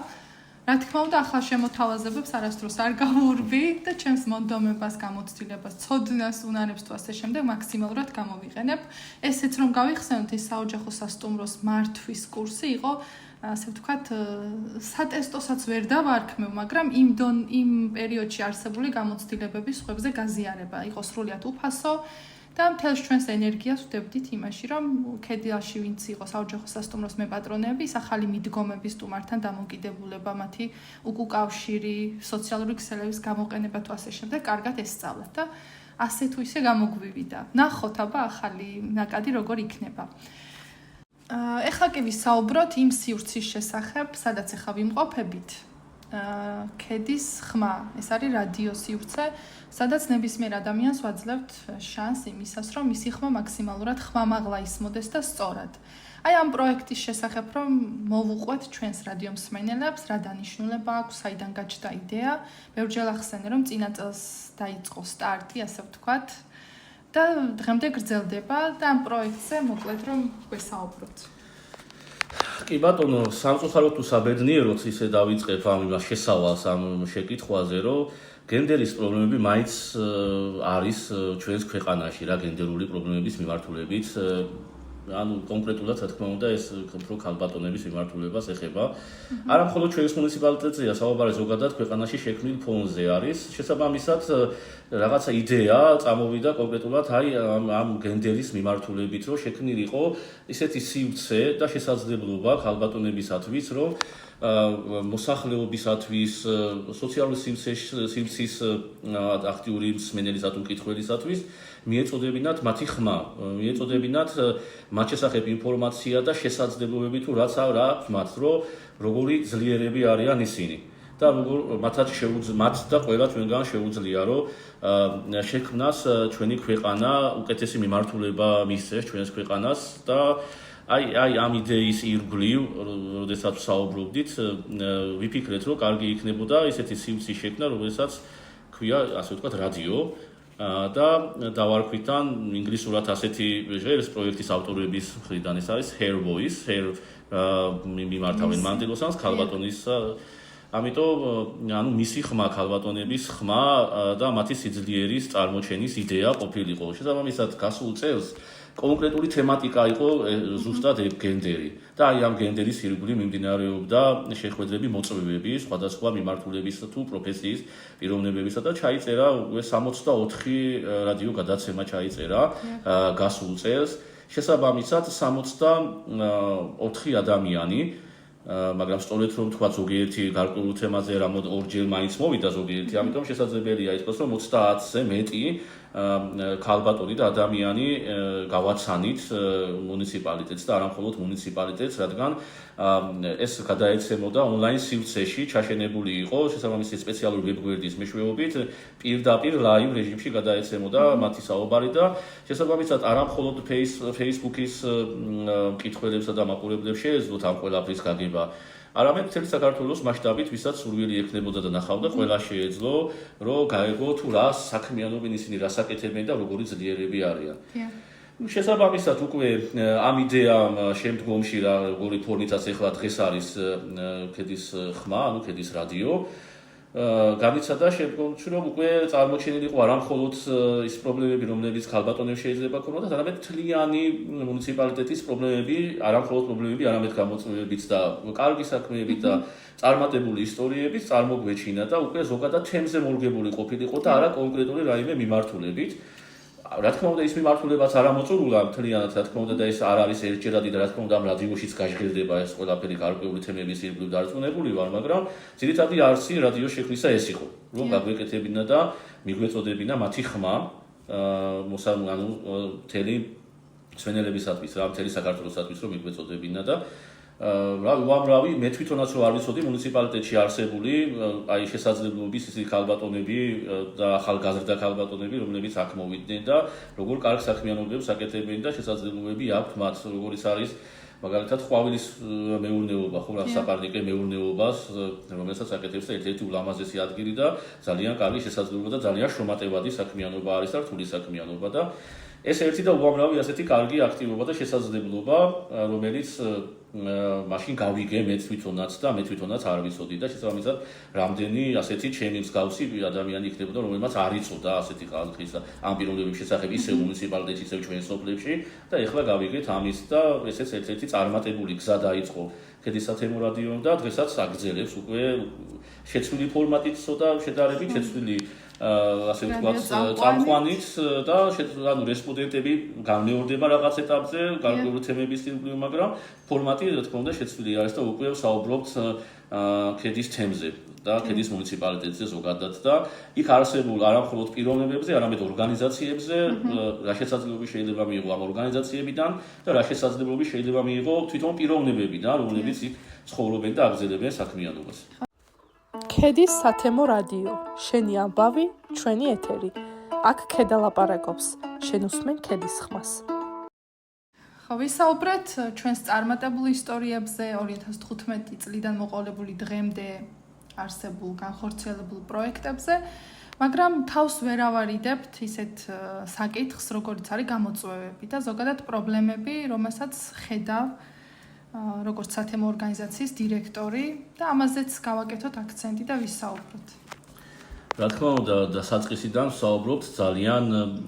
რა თქმა უნდა, ახალ შემოთავაზებებს არასდროს არ გავურბი და ჩემს მონდომებას, გამოცდილებას, ცოდნას, უნარებს თუ ასე შემდეგ მაქსიმალურად გამოვიყენებ. ესეც რომ გავიხსენოთ, ის საოჯახო სასტუმროს მართვის კურსი იყო, ასე ვთქვათ, სატესტოსაც ვერ დავარქმევ, მაგრამ იმ პერიოდში არსებული გამოცდილებების ხვებზე გაზიარება იყო სრულიად უფასო და მთელს ჩვენს ენერგიას ვდებდით იმაში, რომ ქედიაში ვინც იყო საოჯახო სასტუმროს მეპატრონეები, ის ახალი მიდგომების სტუმართან დამოკიდებულება, მათი უკავშირი, სოციალური ქსელების გამოყენება თუ ასე შემდეგ, კარგად ესწავლათ და ასე თუ ისე გამოგვივიდა. ნახოთ აბა ახალი ნაკადი როგორ იქნება. ეხლა კი ვისაუბროთ იმ სივრცის შესახებ, სადაც ახლა ვიმყოფებით. ქედის ხმა, ეს არის რადიო სივრცე, სადაც ნებისმიერ ადამიანს ვაძლევთ შანს იმისას, რომ მისი ხმა მაქსიმალურად ხმამაღლა ისმოდეს და სწორად. აი ამ პროექტის შესახებ რომ მოვუყვეთ ჩვენს რადიო მსმენელებს, რა დანიშნულება აქვს, საიდან გაჩნდა იდეა, ბევრჯერ ახსენე რომ წინა წელს დაიწყო სტარტი, ასე ვთქვათ. და დღემდე გრძელდება და ამ პროექტზე მოკლედ რომ ვესაუბროთ. კი ბატონო, სამწუხაროდ თუ საბედნიეროდ ისე დავიწყებ ამ შესავალს ამ შეკითხვაზე, რომ გენდერის პრობლემები მაინც არის ჩვენს ქვეყანაში, რა გენდერული პრობლემების მიმართულებით, ანუ კონკრეტულად რა თქმა უნდა ეს უფრო ქალბატონების მიმართულებას ეხება. არა მხოლოდ ჩვენს მუნიციპალიტეტზეა საუბარი, ზოგადად ქვეყანაში შექმნილ ფონზე არის. შესაბამისად რაღაცა იდეა წამოვიდა კონკრეტულად აი ამ გენდერის მიმართულებით, რომ შექმნილიყო ისეთი სივრცე და შესაძლებლობა ქალბატონებისათვის, რომ მოსახლეობისათვის, სოციალური სივრცის აქტიური მსმენელისა თუ მკითხველისათვის მიეწოდებინათ მათი ხმა, მიეწოდებინათ მათ შესახებ ინფორმაცია და შესაძლებლობები თუ რაც აქვს მათ, რომ როგორი ძლიერები არიან ისინი. და როგორ მათ და ყველა ჩვენგან შეუძლია, რომ შექმნას ჩვენი ქვეყანა, უკეთესი მიმართულება მისცეს ჩვენს ქვეყანას და აი ამ იდეის ირგვლივ, როდესაც საუბრობდით, ვიფიქრეთ, რომ კარგი იქნებოდა ესეთი სივრცის შექმნა, რომელსაც ქვია, ასე ვთქვათ, რადიო და დავარქვით ინგლისურად ასეთი ეს პროექტის ავტორების მხრიდან ეს არის Her Voice, Her მიმართავენ მანდილოსანს, ქალბატონის ამიტომ ანუ მისი ხმა, ქალბატონების ხმა და მათი სიძლიერის წარმოჩენის იდეა ყოფილიყო. შესაბამისად გასულ წელს კონკრეტული თემატიკა იყო ზუსტად გენდერი და აი ამ გენდერის ირგვლივ მიმდინარეობდა შეხვედრები, მოწვევები სხვადასხვა მიმართულების თუ პროფესიის პიროვნებებისა და ჩაიწერა 64 რადიო გადაცემა ჩაიწერა გასულ წელს. შესაბამისად 64 ადამიანი, მაგრამ სწორედ რომ თქვა ზოგიერთი გარკვეულ თემაზე ორჯერ მაინც მოვიდა ზოგიერთი, ამიტომ შესაძლებელია იყოს რომ 30-ზე მეტი ქალბატონი და ადამიანი გავაცანით მუნიციპალიტეტს და არა მხოლოდ მუნიციპალიტეტს, რადგან ეს გადაეცემოდა ონლაინ სივრცეში ჩაშენებული იყო შესაბამისი სპეციალური ვებგვერდის მეშვეობით პირდაპირ ლაივ რეჟიმში გადაეცემოდა მათი საუბარი და შესაბამისად არა მხოლოდ Facebook-ის მკითხველებსა და მაყურებლებს შეეძლოთ ამ ყველაფრის გაგება, არამედ მთელი საქართველოს მასშტაბით, ვისაც სურვილი ექნებოდა და ნახავდა, ყველა შეეძლო, რომ გაეგო თუ რა საქმიანობენ ისინი, რა საკეთებენ და როგორი ძლიერები არიან. შესაბამისად უკვე ამ იდეამ შემდგომში როგორი ფორმითაც ახლა დღეს არის ქედის ხმა, ანუ ქედის რადიო, განიცადა შემდგომში, რომ უკვე წარმოჩენილიყო არა მხოლოდ ის პრობლემები, რომლებიც ქალბატონებს შეიძლება ქონოდათ, არამედ მთლიანი მუნიციპალიტეტის პრობლემები, არა მხოლოდ პრობლემები, არამედ გამოწვევებიც და კარგი საქმეებით და წარმატებული ისტორიებიც წარმოგვეჩინა და უკვე ზოგადად თემზე მორგებული ყოფილიყო და არა კონკრეტული რაიმე მიმართულებით. რა თქმა უნდა ის მიმართულებაც არ ამოწურულა მთლიანად, რა თქმა უნდა და ეს არ არის ერთჯერადი და რა თქმა უნდა ამ რადიოშიც გაჟღერდება ეს ყველაფერი გარკვეული თემების ირგვლივ დარწმუნებული ვარ, მაგრამ ძირითადი არსი რადიო შექმნისა ეს იყო, რომ გაგვეკეთებინა და მიგვეწოდებინა მათი ხმა, ანუ მთელი მსმენელებისათვის, რა მთელი საქართველოსათვის რომ მიგვეწოდებინა და უამრავი მე თვითონაც რომ არ ვიცოდი მუნიციპალიტეტში არსებული აი შესაძლებლობის ისეთი ქალბატონები და ახალგაზრდა ქალბატონები, რომლებიც აქ მოვიდნენ და როგორ კარგ საქმიანობებს აკეთებენ და შესაძლებლობები აქვთ მათ, როგორიც არის მაგალითად ყვავილის მეურნეობა, ხო რა საპარნიკე მეურნეობას, რომელსაც აკეთებს და ერთ-ერთი ულამაზესი ადგილი და ძალიან კარგი შესაძლებლობა და ძალიან შრომატევადი საქმიანობა არის და რთული საქმიანობა და ეს ერთი და უამრავი ასეთი კარგი აქტივობა და შესაძლებლობა, რომელიც მაშინ გავიგე მე თვითონაც არ ვიცოდი და შესაბამისად რამდენი ასეთი ჩემი მსგავსი ადამიანი იქნებოდა, რომელმაც არ იცოდა ასეთი ხალხის ამ პიროვნებების შესახებ ისევ მუნიციპალიტეტში, ისევ ჩვენ სოფლებში და ეხლა გავიგეთ ამის და ესეც ერთ-ერთი წარმატებული გზა დაიწყო ქედის სათემო რადიომ და დღესაც აგრძელებს უკვე შეცვლილი ფორმატით ცოტა შედარებით შეცვლილი ასე ვთქვათ წამყვანით და ანუ რესპონდენტები განმეორდება რაღაც ეტაპზე გარკვეული თემების ირგვლივ, მაგრამ ფორმატი რა თქმა უნდა შეცვლილი არის და უკვე საუბრობთ ქედის თემზე და ქედის მუნიციპალიტეტზე ზოგადად და იქ არსებულ არა მხოლოდ პიროვნებებზე, არამედ ორგანიზაციებზე, რა შესაძლებლობები შეიძლება მიიღო ამ ორგანიზაციებიდან და რა შესაძლებლობები შეიძლება მიიღო თვითონ პიროვნებებიდან, რომლებიც იქ ცხოვრობენ და აგრძელებენ საქმიანობას. ქედის სათემო რადიო, შენი ამბავი, ჩვენი ეთერი. აქ ქედა ლაპარაკობს, შენ უსმენ ქედის ხმას. ხო, ვისაუბრეთ ჩვენს წარმატებულ ისტორიებზე 2015 წლიდან მოყოლებული დღემდე არსებულ განხორციელებულ პროექტებზე, მაგრამ თავს ვერ ავარიდებთ ისეთ საკითხს, როგორც არის გამოწვევები და ზოგადად პრობლემები, რომელსაც ხედავ როგორც სათემო ორგანიზაციის დირექტორი და ამაზეც გავაკეთოთ აქცენტი და ვისაუბროთ. რა თქმა უნდა, დასაწყისიდან ვსაუბრობთ ძალიან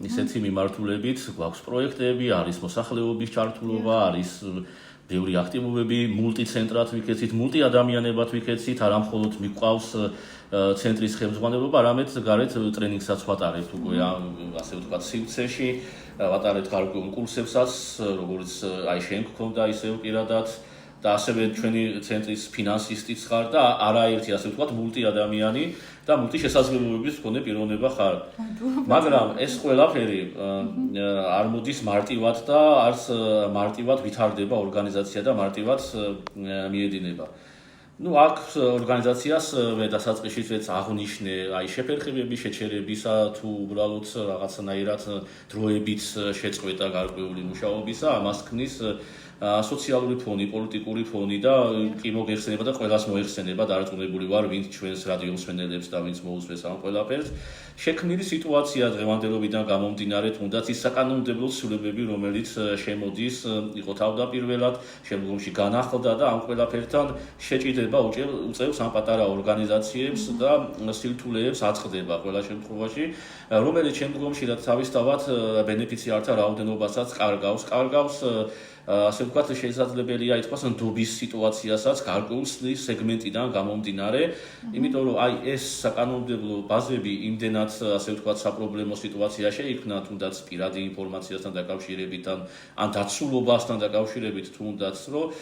ისეთი მიმართულებით, გვაქვს პროექტები, არის მოსახლეობის ჩართულობა, არის ბევრი აქტივობები, მულტიცენტრად ვიქეცით, მულტიადამიანებად ვიქეცით, არა მხოლოდ მიყვავს ცენტრის ხელმძღვანელობა, არამედ გარეთ ტრენინგსაც ვატარებთ უკვე ასე ვთქვათ სივრცეში, ვატარებთ გარკვეულ კურსებსაც, როგორც აი შენ გქონდა ისევ პირადად და ასევე ჩვენი ცენტრის ფინანსისტიც ხარ და არაერთი ასე ვთქვათ მულტიადამიანი და მულტიშესაძლებლობების მქონე პიროვნება ხარ. მაგრამ ეს ყველაფერი არ მოდის მარტივად და არც მარტივად ვითარდება ორგანიზაცია და მარტივად მიედინება. აქ ორგანიზაციას მე დასაწყისშიც აღვნიშნე აი შეფერხებების შეჩერებისა თუ უბრალოდ რაღაცნაირად დროებით შეწყვეტა გარკვეული მუშაობისა, ამას ქმნის სოციალური ფონი, პოლიტიკური ფონი და კი მოგეხსენება და ყველას მოეხსენება, დარწმუნებული ვარ, ვინც ჩვენს რადიო მსმენელებს და ვინც მოусვეს ამ ყველაფერს. შექმნილი სიტუაცია დღევანდელობიდან გამომდინარე, თუნდაც ის საკანონმდებლო ცვლილებები, რომელიც შემოდის, იყო თავდაპირველად, შემდგომში განახლდა და ამ ყველაფერთან შეჭიდება უწევს ამ პატარა ორგანიზაციებს და სირთულეებს აწყდება ყველა შემთხვევაში, რომელიც შემდგომში რაც თავისთავად ბენეფიციართა რაოდენობასაც კარგავს ასე ვთქვათ, შესაძლებელია ითქვას ნდობის სიტუაციასაც გარკვეულ სეგმენტიდან გამომდინარე, იმიტომ რომ აი ეს საკანონმდებლო ბაზები იმდენად ასე ვთქვათ საპრობლემო სიტუაცია შეიქმნა, თუნდაც პირადი ინფორმაციასთან დაკავშირებით ან დაცულობასთან დაკავშირებით, თუნდაც რომ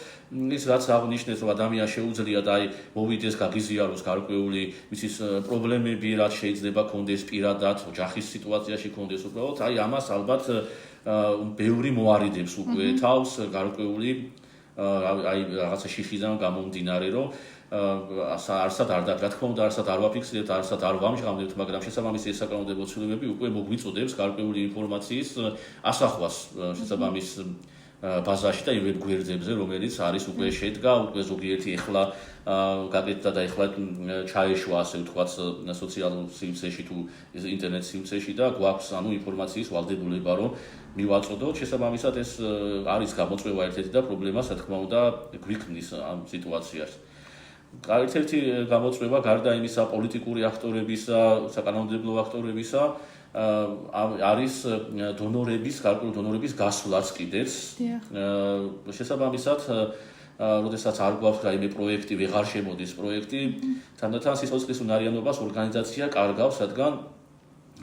ის რაც აღნიშნეს, რომ ადამიანს შეუძლია და აი მოვიდეს გაგიზიაროს გარკვეული მისის პრობლემები, რაც შეიძლება კონდეს პირადად, ოჯახის სიტუაციაში კონდეს უბრალოდ, აი ამას ალბათ ბევრი მოარიდებს უკვე თავს გარკვეული აი რაღაცა შიშიდან გამომდინარე, რომ არსად არ და რა თქმა უნდა არსად არ ვაფიქსირებთ, არსად არ ვამჟღავნებთ, მაგრამ შესაბამისი ეს საკანონმდებლო ცვლილებები უკვე მოგვიწოდებს გარკვეული ინფორმაციის ასახვას შესაბამის ბაზაში და ვებ გვერდებზე, რომელიც არის უკვე შედგა, უკვე ზოგიერთი ეხლა გაკეთდა და ეხლა ჩაეშვა ასე ვთქვათ სოციალურ სივრცეში თუ ინტერნეტ სივრცეში და გვაქვს ანუ ინფორმაციის ვალდებულება, რომ მივაწოდოთ. შესაბამისად ეს არის გამოწვევა ერთ-ერთი და პრობლემას რა თქმა უნდა გვიქმნის ამ სიტუაციაში. ერთ-ერთი გამოწვევა გარდა იმისა პოლიტიკური აქტორებისა, საკანონმდებლო აქტორებისა არის გარკვეული დონორების გასვლაც კიდეც. შესაბამისად, როდესაც არ გვაქვს რაიმე პროექტი, ვეღარ შემოდის პროექტი, თანდათან სიცოცხლის უნარიანობას ორგანიზაცია კარგავს, რადგან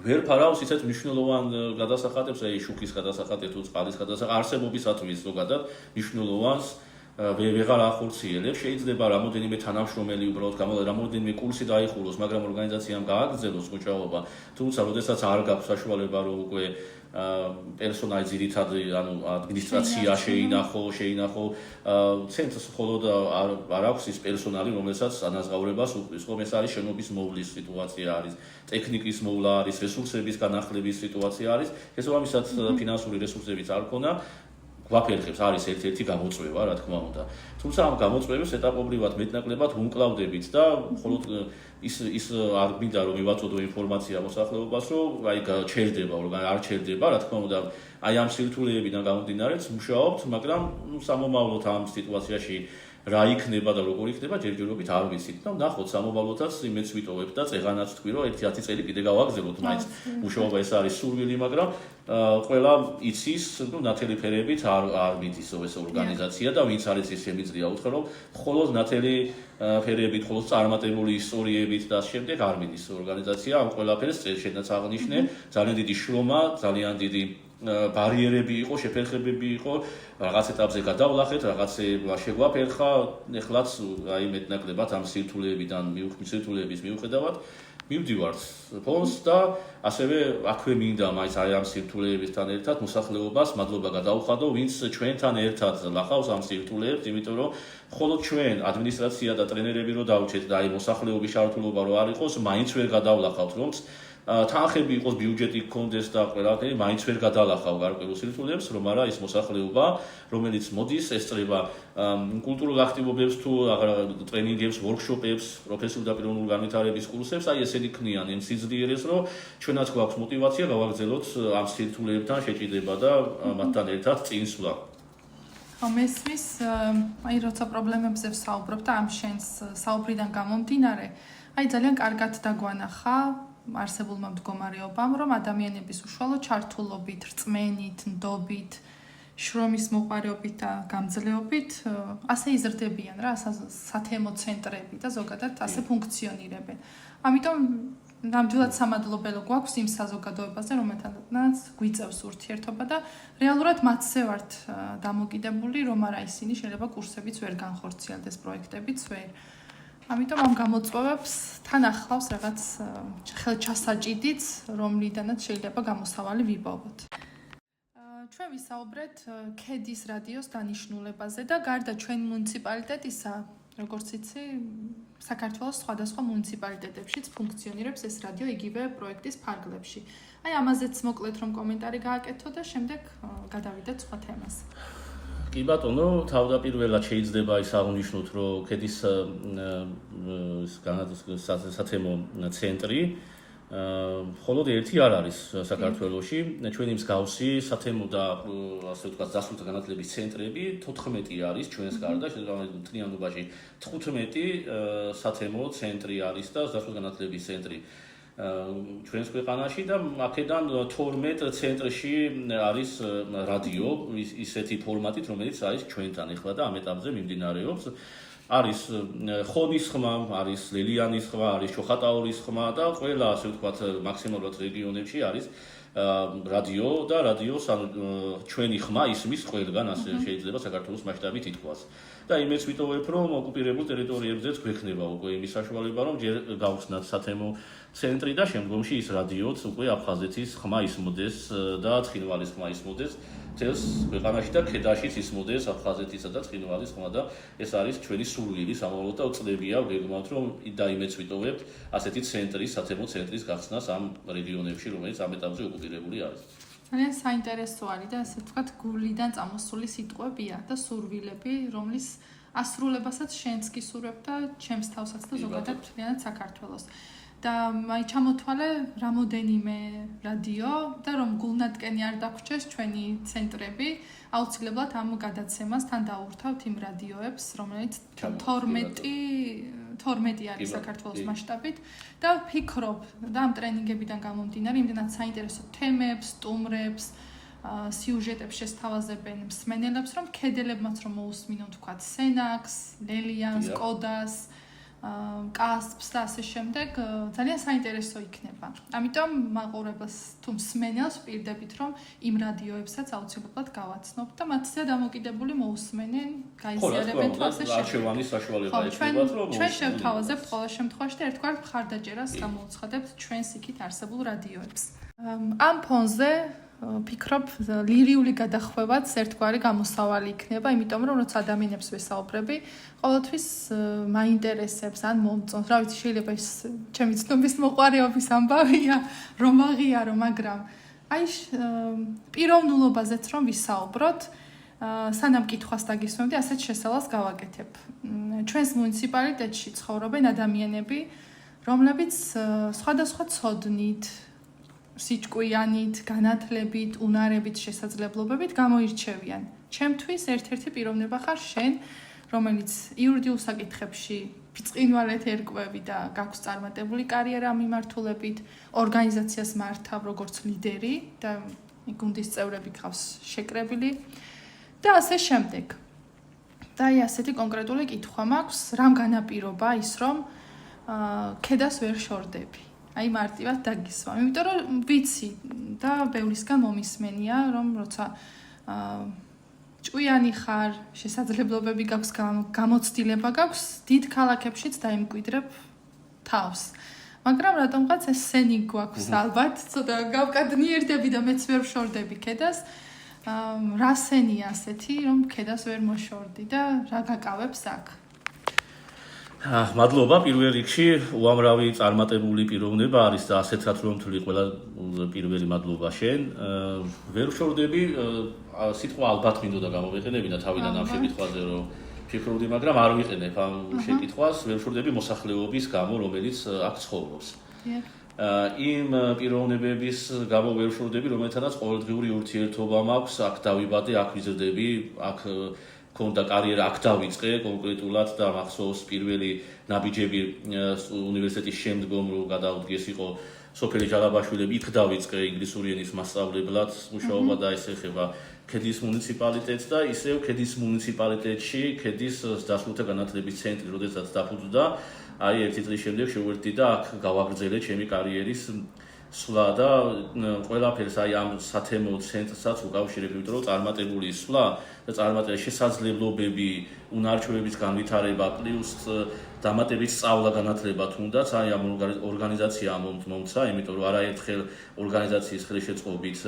ვერ ფარავს ისეთ მნიშვნელოვან გადასახადებს, აი შუქის გადასახადებს თუ წყალის გადასახადებს, არსებობისათვის ზოგადად მნიშვნელოვანს ვეღარ ახორციელებს. შეიძლება რამოდენიმე თანამშრომელი უბრალოდ რამოდენიმე კურსი დაიხუროს, მაგრამ ორგანიზაციამ გააგრძელოს მუშაობა, თუმცა როდესაც არ გაქვს საშუალება, რომ უკვე პერსონალი ძირითადი ანუ ადმინისტრაცია შეინახო ცენტრს მხოლოდ არ აქვს ის პერსონალი, რომელსაც ანაზღაურებას უყრის, რომ ეს არის შენობის მოვლის სიტუაცია არის, ტექნიკის მოვლა არის, რესურსების განახლების სიტუაცია არის, შესაბამისად ფინანსური რესურსებიც არ ქონა. გვაფერხებს არის ერთ-ერთი გამოწვევა, რა თქმა უნდა. თუმცა ამ გამოწვევებს ეტაპობრივად მეტნაკლებად ვუმკლავდებით და მხოლოდ ის არ მინდა რომ მივაწოდო ინფორმაცია მოსახლეობას, რომ აი ჩერდება, არ ჩერდება, რა თქმა უნდა, აი ამ სირთულეებიდან გამომდინარეც მუშაობთ, მაგრამ სამომავლოდ ამ სიტუაციაში რა იქნება და როგორ იქნება ჯერჯერობით არ ვიცით და ნახოთ სამომავლოდაც იმეც ვიტოვებ და წეღანაც თქვი რომ 1-10 წელი კიდე გავაგზავნოთ მაინც მუშაობა ეს არის სურვილი მაგრამ ყველა იცის ნუ ნათელი ფერებით არ მიდის ეს ორგანიზაცია და ვინც არის ის შემიძლია უთხრა რომ მხოლოდ ნათელი ფერებით მხოლოდ წარმატებული ისტორიებით და შემდეგ არ მიდის ორგანიზაცია ამ ყველაფერს შედაც აღნიშნე ძალიან დიდი შრომა ძალიან დიდი ბარიერები იყო, შეფერხებები იყო, რაღაც ეტაპზე გადავლახეთ, რაღაცა შეგვაფერხა, ეხლაც აი მეტნაკლებად ამ სირთულეების მიუხედავად მივდივართ ფონს და ასევე აქვე მინდა მაინც აი ამ სირთულეებთან ერთად მოსახლეობას მადლობა გადაუხადო, ვინც ჩვენთან ერთად ლახავს ამ სირთულეებს, იმიტომ რომ მხოლოდ ჩვენ ადმინისტრაცია და ტრენერები რო დავუჩეთ და აი მოსახლეობის ჩართულობა რო არ იყოს, მაინც ვერ გადავლახავთ რომს თანხები იყოს ბიუჯეტი გქონდეს და ყველაფერი მაინც ვერ გადალახავ გარკვეულ სირთულეებს რომ არა ის მოსახლეობა რომელიც მოდის ესწრება კულტურულ აქტივობებს თუ ტრენინგებს ვორქშოპებს პროფესიული და პიროვნული განვითარების კურსებს აი ესენი ქნიან იმ სიძლიერეს რომ ჩვენაც გვაქვს мотиваცია გავაგრძელოთ ამ სირთულეებთან შეჭიდება და მათთან ერთად წინსვლა მესმის აი როცა პრობლემებზე ვსაუბრობ და ამ შენს საუბრიდან გამომდინარე აი ძალიან კარგად დაგვანახა არსებულმა მდგომარეობამ, რომ ადამიანების უშუალო ჩართულობით, რწმენით, ნდობით, შრომის მოყვარეობით და გამძლეობით ასე იზრდებიან რა, სათემო ცენტრები და ზოგადად ასე ფუნქციონირებენ. ამიტომ ნამდვილად სამადლობელო გვაქვს იმ საზოგადოებაზე, რომელთანაც გვიწევს ურთიერთობა და რეალურად მათზე ვართ დამოკიდებული, რომ არა ისინი შეიძლება კურსებიც ვერ განხორციელდეს, პროექტებიც ვერ ამიტომ ამ გამოწვევებს თან ახლავს რაღაც ხელჩასაჭიდიც, რომლიდანაც შეიძლება გამოსავალი ვიპოვოთ. ჩვენ ვისაუბრეთ ქედის რადიოს დანიშნულებაზე და გარდა ჩვენ მუნიციპალიტეტისა, როგორც იცი, საქართველოს სხვადასხვა მუნიციპალიტეტებშიც ფუნქციონირებს ეს რადიო იგივე პროექტის ფარგლებში. აი ამაზეც მოკლედ რომ კომენტარი გააკეთო და შემდეგ გადავიდეთ სხვა თემას. კი ბატონო, თავდაპირველად შეიძლება ის აღნიშნოთ, რომ ქედის სათემო ცენტრი მხოლოდ ერთი არ არის საქართველოში. ჩვენი მსგავსი სათემო და ასე ვთქვათ, დასავლური განათლების ცენტრები 14 არის ჩვენს გარდა, მთლიანობაში 15 სათემო ცენტრი არის და დასავლური განათლების ცენტრი ჩვენს ქვეყანაში და აქედან 12 ცენტრში არის რადიო ისეთი ფორმატით, რომელიც არის ჩვენთან ახლა და ამ ეტაპზე მიმდინარეობს. არის ხონის ხმა, არის ლელიანის ხმა, არის ჩოხატაურის ხმა და ყველა ასე ვთქვათ მაქსიმალურად რეგიონებში არის რადიო და რადიოს ჩვენი ხმა ისმის ყველგან ასე შეიძლება საქართველოს მასშტაბით ითქვას. და იმეც ვიტოვებ, რომ ოკუპირებულ ტერიტორიებზეც გვექნება უკვე იმის საშუალება, რომ ჯერ გავხსნათ სათემო ცენტრი და შემდგომში ის რადიოც უკვე აფხაზეთის ხმა ისმოდეს და ცხინვალის ხმა ისმოდეს. წელს ქვეყანაში და ქედაშიც ისმოდეს აფხაზეთისა და ცხინვალის ხმა და ეს არის ჩვენი სურვილი სამომავლოდ და წლებია ვგეგმავთ, რომ და იმეც ვიტოვებთ ასეთი ცენტრის, სათემო ცენტრის გახსნას ამ რეგიონებში, რომელიც ამ ეტაპზე ოკუპირებული არის. ძალიან საინტერესო არის და ასე ვთქვათ, გულიდან წამოსული სიტყვებია და სურვილები, რომლის ასრულებასაც შენც გისურვებ და ჩემს თავსაც და ზოგადად მთლიანად საქართველოს. და აი ჩამოთვალე რამოდენიმე რადიო და რომ გულნატკენი არ დაგვრჩეს ჩვენი ცენტრები, აუცილებლად ამ გადაცემას თან დაურთავთ იმ რადიოებს, რომელიც 12 არის საქართველოს მასშტაბით და ვფიქრობ და ამ ტრენინგებიდან გამომდინარე, იმდენად საინტერესო თემებს, სტუმრებს, სიუჟეტებს შესთავაზებენ მსმენელებს, რომ ქედელებმაც რომ მოусმინონ თქვა სენაკს, ლელიანს, კოდას კასპს და ასე შემდეგ ძალიან საინტერესო იქნება. ამიტომ მაყურებელს თუ მსმენელს ვპირდებით, რომ იმ რადიოებსაც აუცილებლად გავაცნობთ და მათზე დამოკიდებული მოусმენენ, გაიზიარებენ თუ ასე შემდეგ. არჩევანის საშუალება ექნებათ, რომ ჩვენ შევთავაზებთ ყოველ შემთხვევაში და ერთგვარ მხარდაჭერას გამოუცხადებთ ჩვენს იქით არსებულ რადიოებს. ამ ფონზე ვფიქრობ, ლირიული გადახვევაც ერთგვარი გამოსავალი იქნება, იმიტომ რომ როცა ადამიანებს ვესაუბრები, ყოველთვის მაინტერესებს ან მომწონს, რა ვიცი, შეიძლება ის ჩემი ცნობის მოყვარეობის ამბავია, რომ აღიარო, მაგრამ აი პიროვნულობაზეც რომ ვისაუბროთ, სანამ კითხვას დაგისვენდი, ასეთ შესავალს გავაკეთებ. ჩვენს მუნიციპალიტეტში ცხოვრობენ ადამიანები, რომლებიც სხვადასხვა ცოდნით, სიჭკვიანით, განათლებით, უნარებით, შესაძლებლობებით გამოირჩევიან. ჩემთვის ერთ-ერთი პიროვნება ხარ შენ, რომელიც იურიდიულ საკითხებში ფიწყინვალეთ ერკვევი და გაქვს წარმატებული კარიერა მიმართულებით, ორგანიზაციას მართავ როგორც ლიდერი და გუნდის წევრები გყავს შეკრებილი და ასე შემდეგ. და ასეთი კონკრეტული კითხვა მაქვს, რამ განაპირობა ის, რომ ქედას ვერ შორდები. აი მარტივად დაგისვა. იმიტომ რომ ვიცი და ბევრისგან მომისმენია, რომ როცა ჭკვიანი ხარ, შესაძლებლობები გაქვს, გამოცდილება გაქვს, დიდ ქალაქებშიც დაიმკვიდრებ თავს. მაგრამ რატომღაც ეს სენი გვაქვს ალბათ, ცოტა გავკადნიერდები და მეც ვერ შორდები ქედას. რა სენია ასეთი, რომ ქედას ვერ მოშორდი და რა გაკავებს აქ? მადლობა, პირველ რიგში უამრავი წარმატებული პიროვნება არის და ასეთაც რომ თვლი ყველა პირველი მადლობა შენ. ვერ შორდები, სიტყვა ალბათ მინდოდა გამოვიყენები და თავიდან ამ შეკითხვაზე რომ ფიქრობდი, მაგრამ არ ვიყენებ ამ შეკითხვას, ვერ შორდები მოსახლეობის გამო, რომელიც აქ ცხოვრობს. იმ პიროვნებების გამო ვერ შორდები, რომელთანაც ყოველდღიური ურთიერთობა მაქვს, აქ დავიბადე, აქ ვიზრდები, აქ კონდა კარიერა აქ დავიწყე კონკრეტულად და მახსოვს პირველი ნაბიჯები უნივერსიტეტის შემდგომ რომ გადავდგეს იყო სოფელი ჟალაბაშვილები იქ დავიწყე ინგლისური ენის მასწავლებლად მუშაობა და ეს ეხება ქედის მუნიციპალიტეტს და ისევ ქედის მუნიციპალიტეტში ქედის დასავლთა განათლების ცენტრი როდესაც დაფუძნდა აი ერთი წლის შემდეგ შევერთდი და აქ გავაგრძელე ჩემი კარიერის სვლა და ყველაფერს აი ამ სათემო ცენტრსაც უკავშირებ, იმიტომ რომ წარმატებული სვლა და წარმატებული შესაძლებლობები, უნარჩვევების განვითარება, პლუს დამატებით სწავლა განათლება თუნდაც აი ამ ორგანიზაციამ მომცა, იმიტომ რომ არაერთხელ ორგანიზაციის ხელშეწყობით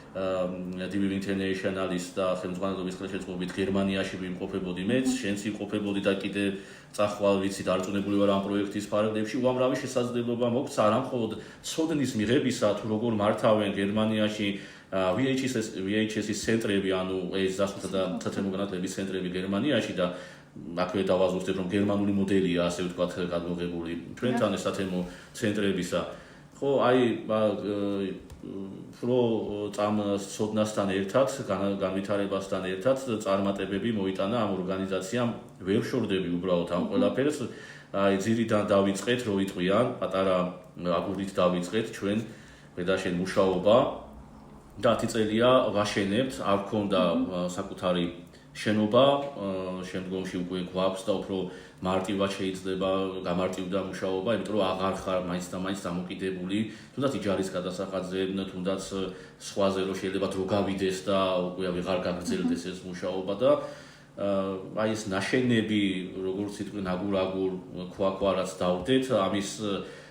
DBV International-ის და ხელმძღვანელობის ხელშეწყობით გერმანიაში ვიმყოფებოდი მეც, შენც იმყოფებოდი და კიდე წახვალ ვიცი დარწმუნებული ვარ ამ პროექტის ფარგლებში უამრავი შესაძლებლობა მოგცა არა მხოლოდ ცოდნის მიღებისა თუ როგორ მართავენ გერმანიაში VHS-ის ცენტრები, ანუ ეს დასავლთა და სათემო განათლების ცენტრები გერმანიაში და აქვე დავაზუსტებ რომ გერმანული მოდელია ასე ვთქვათ გადმოღებული ჩვენთან ეს სათემო ცენტრებისა ხო აი რო წამ ცოდნასთან ერთად განვითარებასთან ერთად წარმატებები მოიტანა ამ ორგანიზაციამ ვერ შორდები უბრალოდ ამ ყველაფერს აი ძირიდან დავიწყეთ რო იტყვიან პატარა აგურით დავიწყეთ ჩვენ παιδაშენ მუშაობა და 10 წელია ვაშენებთ არ გქონდა საკუთარი შენობა შემდგომში უკვე გვაქვს და უფრო მარტივად შეიძლება გამარტივდა მუშაობა, იმიტომ რომ აღარ ხარ მაინც და მაინც დამოკიდებული, თუნდაც იჯარის გადასახადზე, თუნდაც სხვაზე რომ შეიძლება დრო გავიდეს და უკვე აღარ გაგრძელდეს ეს მუშაობა და აი ეს ნაშენები, როგორც იტყვიან აგურ ქვაკوارაც დავდეთ, ამის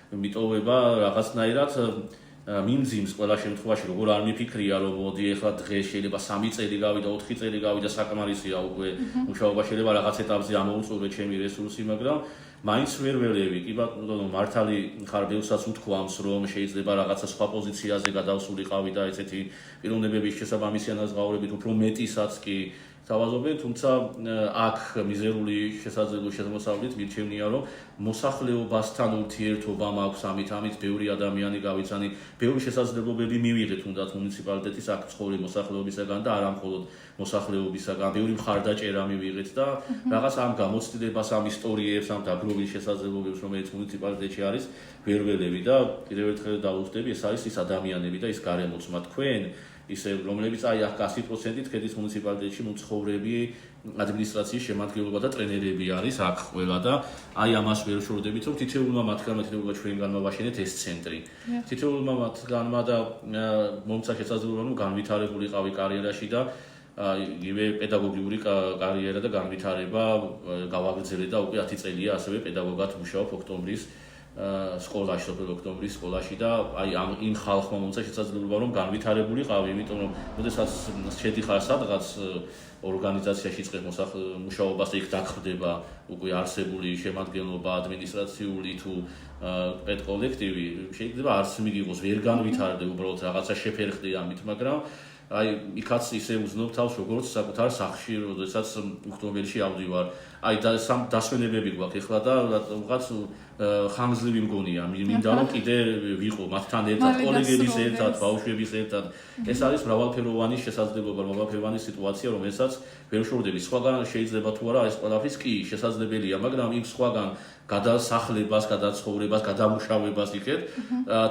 მიტოვება რაღაცნაირად მიმძიმს ყველა შემთხვევაში როგორ არ მიფიქრია რომ მოდი ეხლა დღეს შეიძლება 3 წელი გავიდა 4 წელი გავიდა საკმარისია უკვე მუშაობა შეიძლება რაღაც ეტაპზე ამოუწურე ჩემი რესურსი მაგრამ მაინც ვერ ველევი კი ბატონო მართალი ხარ ბევრსაც უთქვამს რომ შეიძლება რაღაცა სხვა პოზიციაზე გადავსულიყავი და ესეთი პიროვნებების შესაბამისი ანაზღაურებით უფრო მეტისაც კი თავაზობენ, თუმცა აქ მიზერული შესაძლებლობით მირჩევნია, რომ მოსახლეობასთან ურთიერთობა მაქვს ამით ბევრი ადამიანი გავიცანი, ბევრი შესაძლებლობები მივიღეთ თუნდაც მუნიციპალიტეტის აქ ცხოვრი მოსახლეობისაგან და არა მხოლოდ მოსახლეობისაგან, ბევრი მხარდაჭერა მივიღეთ და რაღაც ამ გამოცდილებას, ამ ისტორიებს, ამ დაგროვის შესაძლებლობებს, რომელიც მუნიციპალიტეტში არის, ვერ ველევი და კიდევ ერთხელ დავუხდები, ეს არის ის ადამიანები და ის გარემოცმა თქვენ ისე რომლებიც აი აქ 100%-ით ქედის მუნიციპალიტეტში მცხოვრები ადმინისტრაციის შემადგენლობა და ტრენერები არის აქ ყველა და აი ამას ვერ შორდებით რომ თითოეულმა მათგანმა ჩვენგანმა ვაშენეთ ეს ცენტრი. თითოეულმა მათგანმა და მომცა შესაძლებლობა რომ განვითარებულიყავი კარიერაში და იგივე პედაგოგიური კარიერა და განვითარება გავაგრძელე და უკვე 10 წელია ასევე პედაგოგად მუშაობ ოქტომბრის სკოლაში, სოფელ ოქტომბრის სკოლაში და აი იმ ხალხმა მომცა შესაძლებლობა რომ განვითარებულიყავი, იმიტომ რომ შესაძაც შედიხარ სადღაც ორგანიზაციაში იწყებ მუშაობას და იქ დაგხვდება უკვე არსებული შემადგენლობა ადმინისტრაციული თუ პედკოლექტივი, შეიძლება არც მიგიღოს ვერ განვითარდე უბრალოდ რაღაცა შეფერხდე ამით, მაგრამ აი იქაც ისე უზნობ თავს როგორც საკუთარ სახლში, როდესაც უხდომელში ავდივარ. აი დასვენებები გვაქვს ეხლა და რაღაც ხანგრძლივი მგონია. მინდა რომ კიდე ვიყო მათთან ერთად, კოლეგების ერთად, ბავშვების ერთად. ეს არის მრავალფეროვანი შესაძლებლობა, მრავალფეროვანი სიტუაცია, რომელსაც ვერ შევდები. სხვაგან შეიძლება თუ არა ეს ყველაფრის კი შესაძლებელია, მაგრამ იმ სხვაგან გადასახლებას, გადაცხოვრებას, გადამუშავებას იქეთ,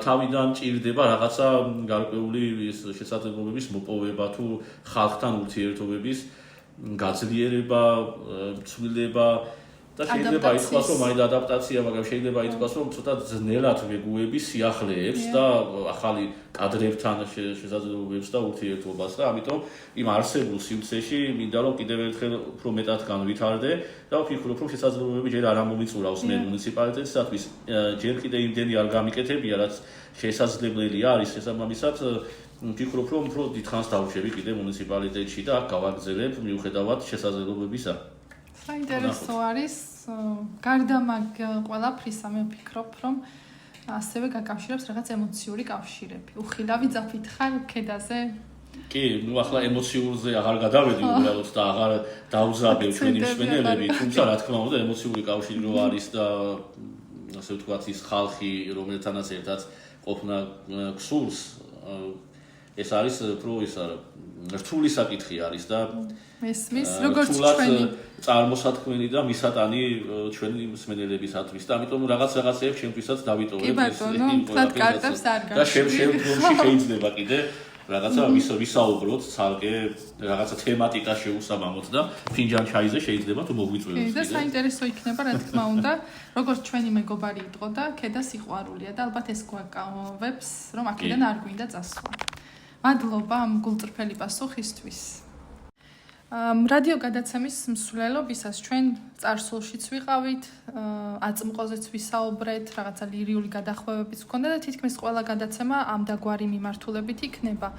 თავიდან ჭირდება რაღაცა გარკვეული შესაძლებლობების მოპოვება თუ ხალხთან ურთიერთობების გაძლიერება, ცვლილება და შეიძლება ითქვას, რომ აი ადაპტაცია, მაგრამ შეიძლება ითქვას, რომ ცოტა ძნელად ვეგუები სიახლეებს და ახალი კადრებთან შესაძლებლობებს და ურთიერთობას და ამიტომ იმ არსებულ სივრცეში მინდა რომ კიდევ ერთხელ უფრო მეტად განვითარდე და ვფიქრობ, რომ შესაძლებლობები ჯერ არ ამომიწურავს მე მუნიციპალიტეტისათვის, ჯერ კიდე იმდენი არ გამიკეთებია, რაც შესაძლებელი არის შესაბამისად ვფიქრობ, რომ უფრო დიდხანს დავუშვები კიდე მუნიციპალიტეტში და აქ გავაგრძელებ მიუხედავად შესაძლებლობებისა. საინტერესო არის, გარდა მაგ ყველაფრისა მე ვფიქრობ, რომ ასევე გაკავშირებს რაღაც ემოციური კავშირები. უხილავი ძაფით ხარ ქედაზე? კი, ნუ ახლა ემოციურზე აღარ გადავედი უბრალოდ და აღარ დავზაბე ჩვენი მსმენელები, თუმცა რა თქმა უნდა ემოციური კავშირი რო არის და ასე ვთქვათ ის ხალხი, რომელთანაც ერთად ყოფნა გსურს, ეს არის უფრო ის არა რთული საკითხი არის და მესმის როგორც ჩვენი წარმოსათქმელი და მისატანი ჩვენი მსმენელებისათვის და ამიტომ რაღაცეებს ჩემთვისაც დავიტოვებ კი ბატონო, თქვათ კარტებს არ და შემდგომში შეიძლება კიდე რაღაცა ვისაუბროთ ცალკე რაღაცა თემატიკა შეუსაბამოთ და ფინჯან ჩაიზე შეიძლება თუ მოგვიწვევს კიდე და საინტერესო იქნება რა თქმა უნდა როგორც ჩვენი მეგობარი იყო და ქედა სიყვარულია და ალბათ ეს გვაკავებს რომ აქედან არ გვინდა წასვლა. მადლობა ამ გულწრფელი პასუხისთვის. რადიო გადაცემის მსვლელობისას ჩვენ წარსულშიც ვიყავით, აწმყოზეც ვისაუბრეთ, რაღაცა ლირიული გადახვევებიც ჰქონდა და თითქმის ყველა გადაცემა ამ დაგვარი მიმართულებით იქნება.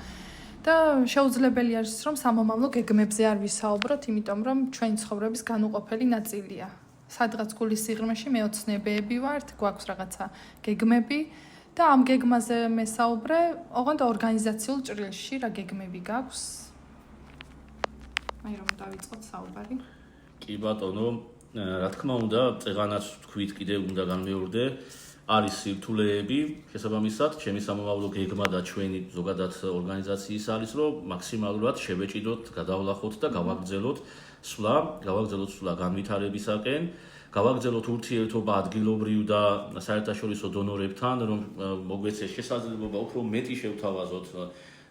და შეუძლებელი არის რომ სამომავლო გეგმებზე არ ვისაუბროთ, იმიტომ რომ ჩვენი ცხოვრების განუყოფელი ნაწილია. სადღაც გულის სიღრმეში მეოცნებეები ვართ, გვაქვს რაღაცა გეგმები და ამ გეგმაზე მესაუბრე, ოღონდ ორგანიზაციულ ჭრილში რა გეგმები გაქვს? აი რომ დავიწყოთ საუბარი. კი ბატონო, რა თქმა უნდა, წეღანაც თქვით კიდე უნდა განმეორდე, არის სირთულეები, შესაბამისად, ჩემი სამომავლო გეგმა და ჩვენი ზოგადად ორგანიზაციის არის, რომ მაქსიმალურად შევეჭიდოთ, გადავლახოთ და გავაგრძელოთ სვლა განვითარებისაკენ, გავაგრძელოთ ურთიერთობა ადგილობრივ და საერთაშორისო დონორებთან, რომ მოგვეცეს შესაძლებლობა უფრო მეტი შევთავაზოთ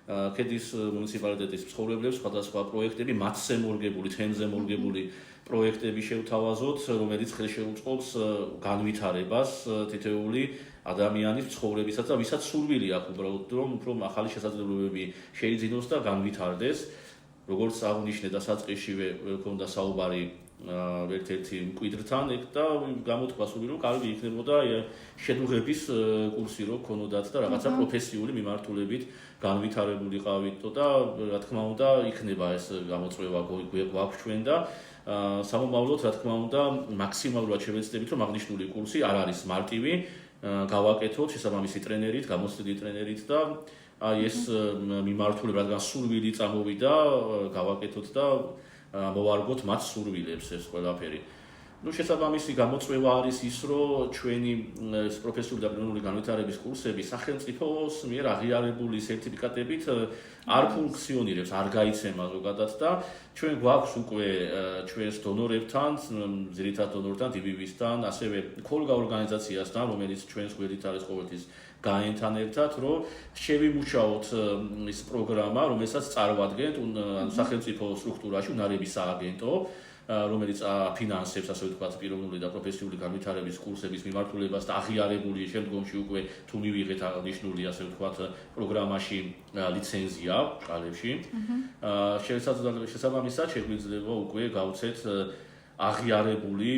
ქედის მუნიციპალიტეტის მცხოვრებლებს სხვადასხვა პროექტები, მათზე მორგებული, თემზე მორგებული პროექტები შევთავაზოთ, რომელიც ხელშეუწყობს განვითარებას თითოეული ადამიანის ცხოვრებისაც და ვისაც სურვილი აქვს უბრალოდ რომ უფრო ახალი შესაძლებლობები შეიძინოს და განვითარდეს. როგორც აღნიშნე დასაწყისშივე ქონდა საუბარი ერთ-ერთი მკვიდრთან და გამოთქვა სული რომ კარგი იქნებოდა შედუღების კურსი რო ქონოდათ და რაღაცა პროფესიული მიმართულებით განვითარებულიყავით და რა თქმა უნდა იქნება ეს გამოწვევა გვაქვს ჩვენ და სამომავლოდ რა თქმა უნდა მაქსიმალურად შევეცდებით რომ აღნიშნული კურსი არ არის მარტივი გავაკეთოთ შესაბამისი ტრენერით, გამოცდილი ტრენერით და აი ეს მიმართულება რადგან სურვილი წამოვიდა გავაკეთოთ და მოვარგოთ მათ სურვილებს ეს ყველაფერი. ნუ შესაბამისი გამოწვევა არის ის, რომ ჩვენი პროფესიული და პროფესიული განვითარების კურსები სახელმწიფოს მიერ აღიარებული სერტიფიკატებით არ ფუნქციონირებს, არ გაიცემა ზოგადად და ჩვენ გვაქვს უკვე ჩვენს დონორებთან, ძირითად დონორთან, DBV-სთან, ასევე ქოლგა ორგანიზაციასთან, რომელიც ჩვენს გვერდით არის ყოველთვის გაენთან ერთად, რომ შევიმუშაოთ ის პროგრამა, რომელსაც წარმოადგენთ სახელმწიფო სტრუქტურაში უნარების სააგენტო, რომელიც ფინანსებს, ასე ვთქვათ, პიროვნული და პროფესიული განვითარების კურსების მიმართულებას და აღიარებული შემდგომში უკვე თუ მივიღეთ აღნიშნული, ასე ვთქვათ, პროგრამაში ლიცენზია ყალებში. შესაბამისად შეგვიძლია უკვე გავცეთ აღიარებული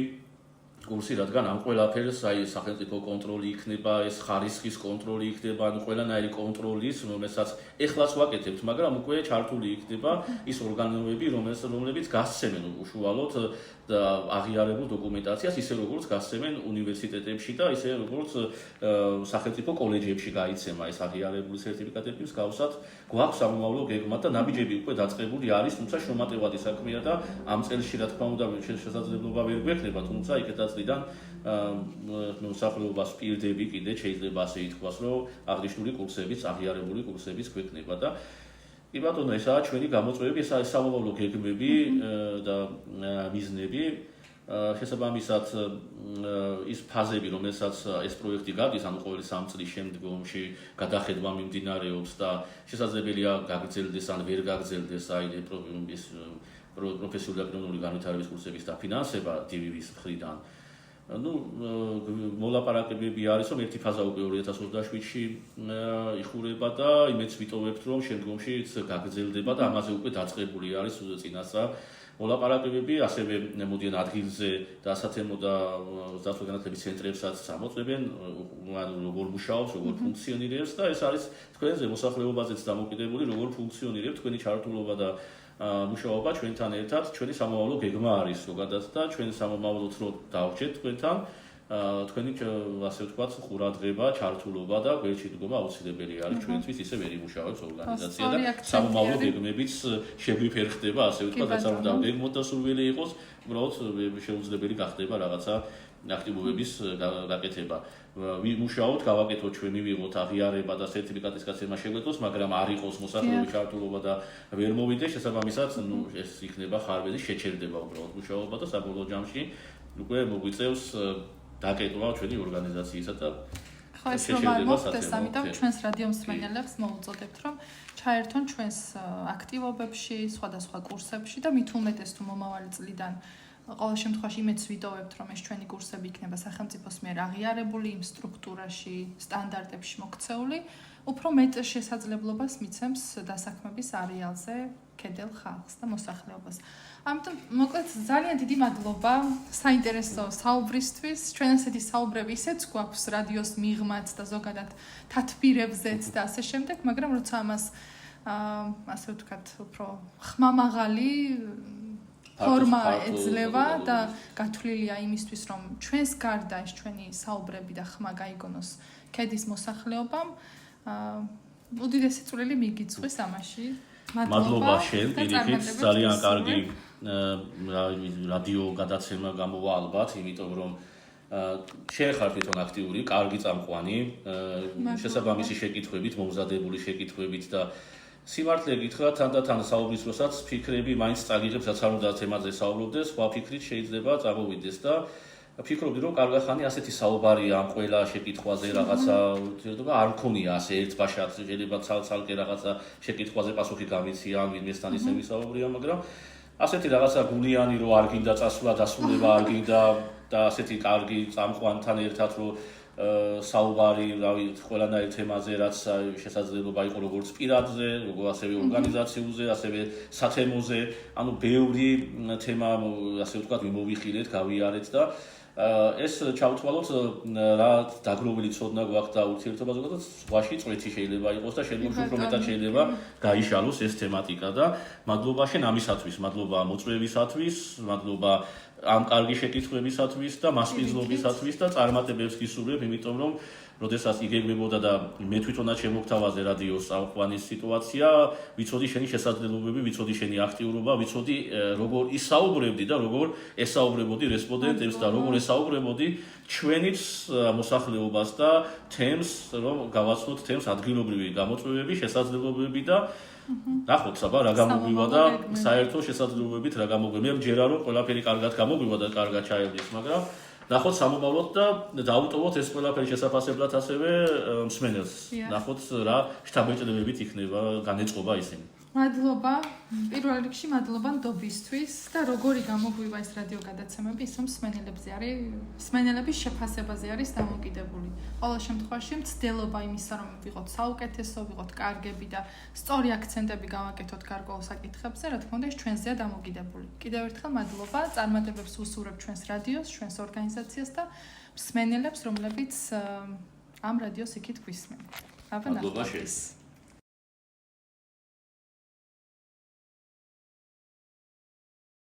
კურსი, რადგან ამ ყველაფერს აი სახელმწიფო კონტროლი იქნება, ეს ხარისხის კონტროლი იქნება, ანუ ყველანაირი კონტროლის, რომელსაც ეხლაც ვაკეთებთ, მაგრამ უკვე ჩართული იქნება ის ორგანოები, რომლებიც გასცემენ უშუალოდ აღიარებულ დოკუმენტაციას, ისე როგორც გასცემენ უნივერსიტეტებში და ისე როგორც სახელმწიფო კოლეჯებში გაიცემა ეს აღიარებული სერტიფიკატები მსგავსად გვაქვს სამომავლო გეგმა და ნაბიჯები უკვე დაწყებული არის, თუმცა შრომატევადი საქმეა და ამ წელში რა თქმა უნდა შესაძლებლობა ვერ გვექნება, თუმცა იქედაც მოსახლეობას პირდები კიდე შეიძლება ასე ითქვას, რომ აღნიშნული კურსებიც, აღიარებული კურსებიც გვექნება და კი ბატონო, ესაა ჩვენი გამოწვევები, ესაა სამომავლო გეგმები და მიზნები. შესაბამისად ის ფაზები, რომელსაც ეს პროექტი გადის, ანუ ყოველი 3 წლის შემდგომში გადახედვა მიმდინარეობს და შესაძლებელია გაგრძელდეს ან ვერ გაგრძელდეს აი ეს პროფესიული და კრონული განვითარების კურსების დაფინანსება DVV-ის მხრიდან. მოლაპარაკებები არის, რომ ერთი ფაზა უკვე 2027-ში იხურება და იმედს ვიტოვებთ, რომ შემდგომშიც გაგრძელდება და ამაზე უკვე დაწყებული არის წინასწარ მოლაპარაკებები, ასევე მოდიან ადგილზე და სათემო და დაცვა განათლების ცენტრებსაც წამოწმებენ, როგორ მუშაობს, როგორ ფუნქციონირებს და ეს არის თქვენზე მოსახლეობაზეც დამოკიდებული, როგორ ფუნქციონირებს თქვენი ჩართულობა და მუშაობა ჩვენთან ერთად, ჩვენი სამომავლო გეგმა არის ზოგადად და ჩვენ სამომავლოდ რო დავჭერთ თქვენთან, თქვენი ასე ვთქვათ, ყურადღება, ჩართულობა და გვერდში დგომა აუცილებელი არის ჩვენთვის, ისე ვერ იმუშავებს ორგანიზაცია და სამომავლო გეგმებიც შეგვიფერ ხდება, ასე ვთქვათ, რაც არ უნდა გეგმოთ და სურვილი იყოს, უბრალოდ შეუძლებელი გახდება რაღაცა აქტივობების გაკეთება. ვიმუშაოთ, გავაკეთოთ ჩვენ, მივიღოთ აღიარება და სერტიფიკატის გაცემა შეგვეძლოს, მაგრამ არ იყოს მოსახლეობის ჩართულობა და ვერ მოვიდეს, შესაბამისად, ეს იქნება ხარბეზი, შეჩერდება უბრალოდ მუშაობა და საბოლოო ჯამში უკვე მოგვიწევს დაკეტვა ჩვენი ორგანიზაციისა და ხო ეს რომ არ მოხდეს, ამიტომ ჩვენს რადიო მსმენელებს მოვუწოდებთ, რომ ჩაერთონ ჩვენს აქტივობებში, სხვადასხვა კურსებში და მით უმეტეს თუ მომავალი წლიდან ყოველ შემთხვევაში იმედს ვიტოვებთ, რომ ეს ჩვენი კურსები იქნება სახელმწიფოს მიერ აღიარებული იმ სტრუქტურაში, სტანდარტებში მოქცეული, უფრო მეტ შესაძლებლობას მიცემს დასაქმების არეალზე კედელ ხალხს და მოსახლეობას. ამიტომ მოკლედ ძალიან დიდი მადლობა საინტერესო საუბრისთვის. ჩვენ ასეთი საუბრები ისეც გვაქვს რადიოს მიღმაც და ზოგადად თათბირებზეც და ასე შემდეგ, მაგრამ როცა ამას ასე ვთქვათ, უფრო ხმამაღალი ფორმა ეძლევა და გათვლილია იმისთვის, რომ ჩვენს გარდა ეს ჩვენი საუბრები და ხმა გაიგონოს კედის მოსახლეობამ, უდიდესი წვლილი მიგიწვის ამაში. მადლობა შენ, პირიქით, ძალიან კარგი რადიო გადაცემა გამოვა ალბათ, იმიტომ რომ შენ ხარ თვითონ აქტიური, კარგი წამყვანი, შესაბამისი შეკითხვებით, მომზადებული შეკითხვებით და სიმართლე გითხრათ, თანდათან საუბრის დროსაც ფიქრები მაინც წაგიღებს, რაც არ უნდა თემაზე საუბრობდეს, სხვა ფიქრით შეიძლება წამოვიდეს და ფიქრობდი, რომ კარგახანი ასეთი საუბარია ამ ყველა შეკითხვაზე რაღაცა ურთიერთობა არ მქონია ასე ერთბაშად, შეიძლება ცალ-ცალკე რაღაცა შეკითხვაზე პასუხი გამიცია, ან ვინმესთან ისე ვისაუბრია, მაგრამ ასეთი რაღაცა გულიანი რო არ გინდა წასვლა, დასრულება არ გინდა და ასეთი კარგი წამყვანთან ერთად რო საუბარი, რავი, ყველანაირ თემაზე, რაც შესაძლებლობა იყო როგორც პირადზე, როგორც ასევე ორგანიზაციულზე, ასევე სათემოზე, ანუ ბევრი თემა, ასე ვთქვათ, მიმოვიხილეთ, გავიარეთ და ეს ჩავთვალოთ რა დაგროვილი ცოდნა გვაქვს და ურთიერთობა ზოგადად ზღვაში წვეთი შეიძლება იყოს და შემდგომში უფრო მეტად შეიძლება გაიშალოს ეს თემატიკა და მადლობა შენ ამისათვის, მადლობა მოწვევისათვის, მადლობა ამ კარგი შეკითხვებისათვის და მასპინძლობისათვის და წარმატებებს გისურვებ, იმიტომ რომ როდესაც იგეგმებოდა და მე თვითონაც შემოგთავაზე რადიოს წამყვანის სიტუაცია, ვიცოდი შენი შესაძლებლობები, ვიცოდი შენი აქტიურობა, ვიცოდი როგორ ისაუბრებდი და როგორ ესაუბრებოდი რესპონდენტებს და როგორ ესაუბრებოდი ჩვენიც მოსახლეობას და თემს, რომ გავაცნოთ თემს ადგილობრივი გამოწვევები, შესაძლებლობები და ნახოთ საბა რა გამოგვივა და საერთო შესაძლებლობებით რა გამოგვივა. მე მჯერა რომ ყველაფერი კარგად გამოგვივა და კარგად ჩაევდეს, მაგრამ ნახოთ სამომავლოდ და დავუტოვოთ ეს ყველაფერი შესაძლებლად ასევე მსმენელს. ნახოთ რა შთაბეჭდილებით იქნება განეწყობა ისინი. მადლობა. პირველ რიგში მადლობა ნდობისთვის და როგორი გამოგვივა ეს რადიო გადაცემები, ის რომ მსმენელების შეფასებაზე არის დამოკიდებული. ყოველ შემთხვევაში მცდელობა იმისა, რომ ვიყოთ საუკეთესო, ვიყოთ კარგები და სწორი აქცენტები გავაკეთოთ გარკვეულ საკითხებზე, რა თქმა უნდა, ეს ჩვენზეა დამოკიდებული. კიდევ ერთხელ მადლობა. წარმატებებს ვუსურვებ ჩვენს რადიოს, ჩვენს ორგანიზაციას და მსმენელებს, რომლებიც ამ რადიოს იქით გვისმენთ. მადლობა.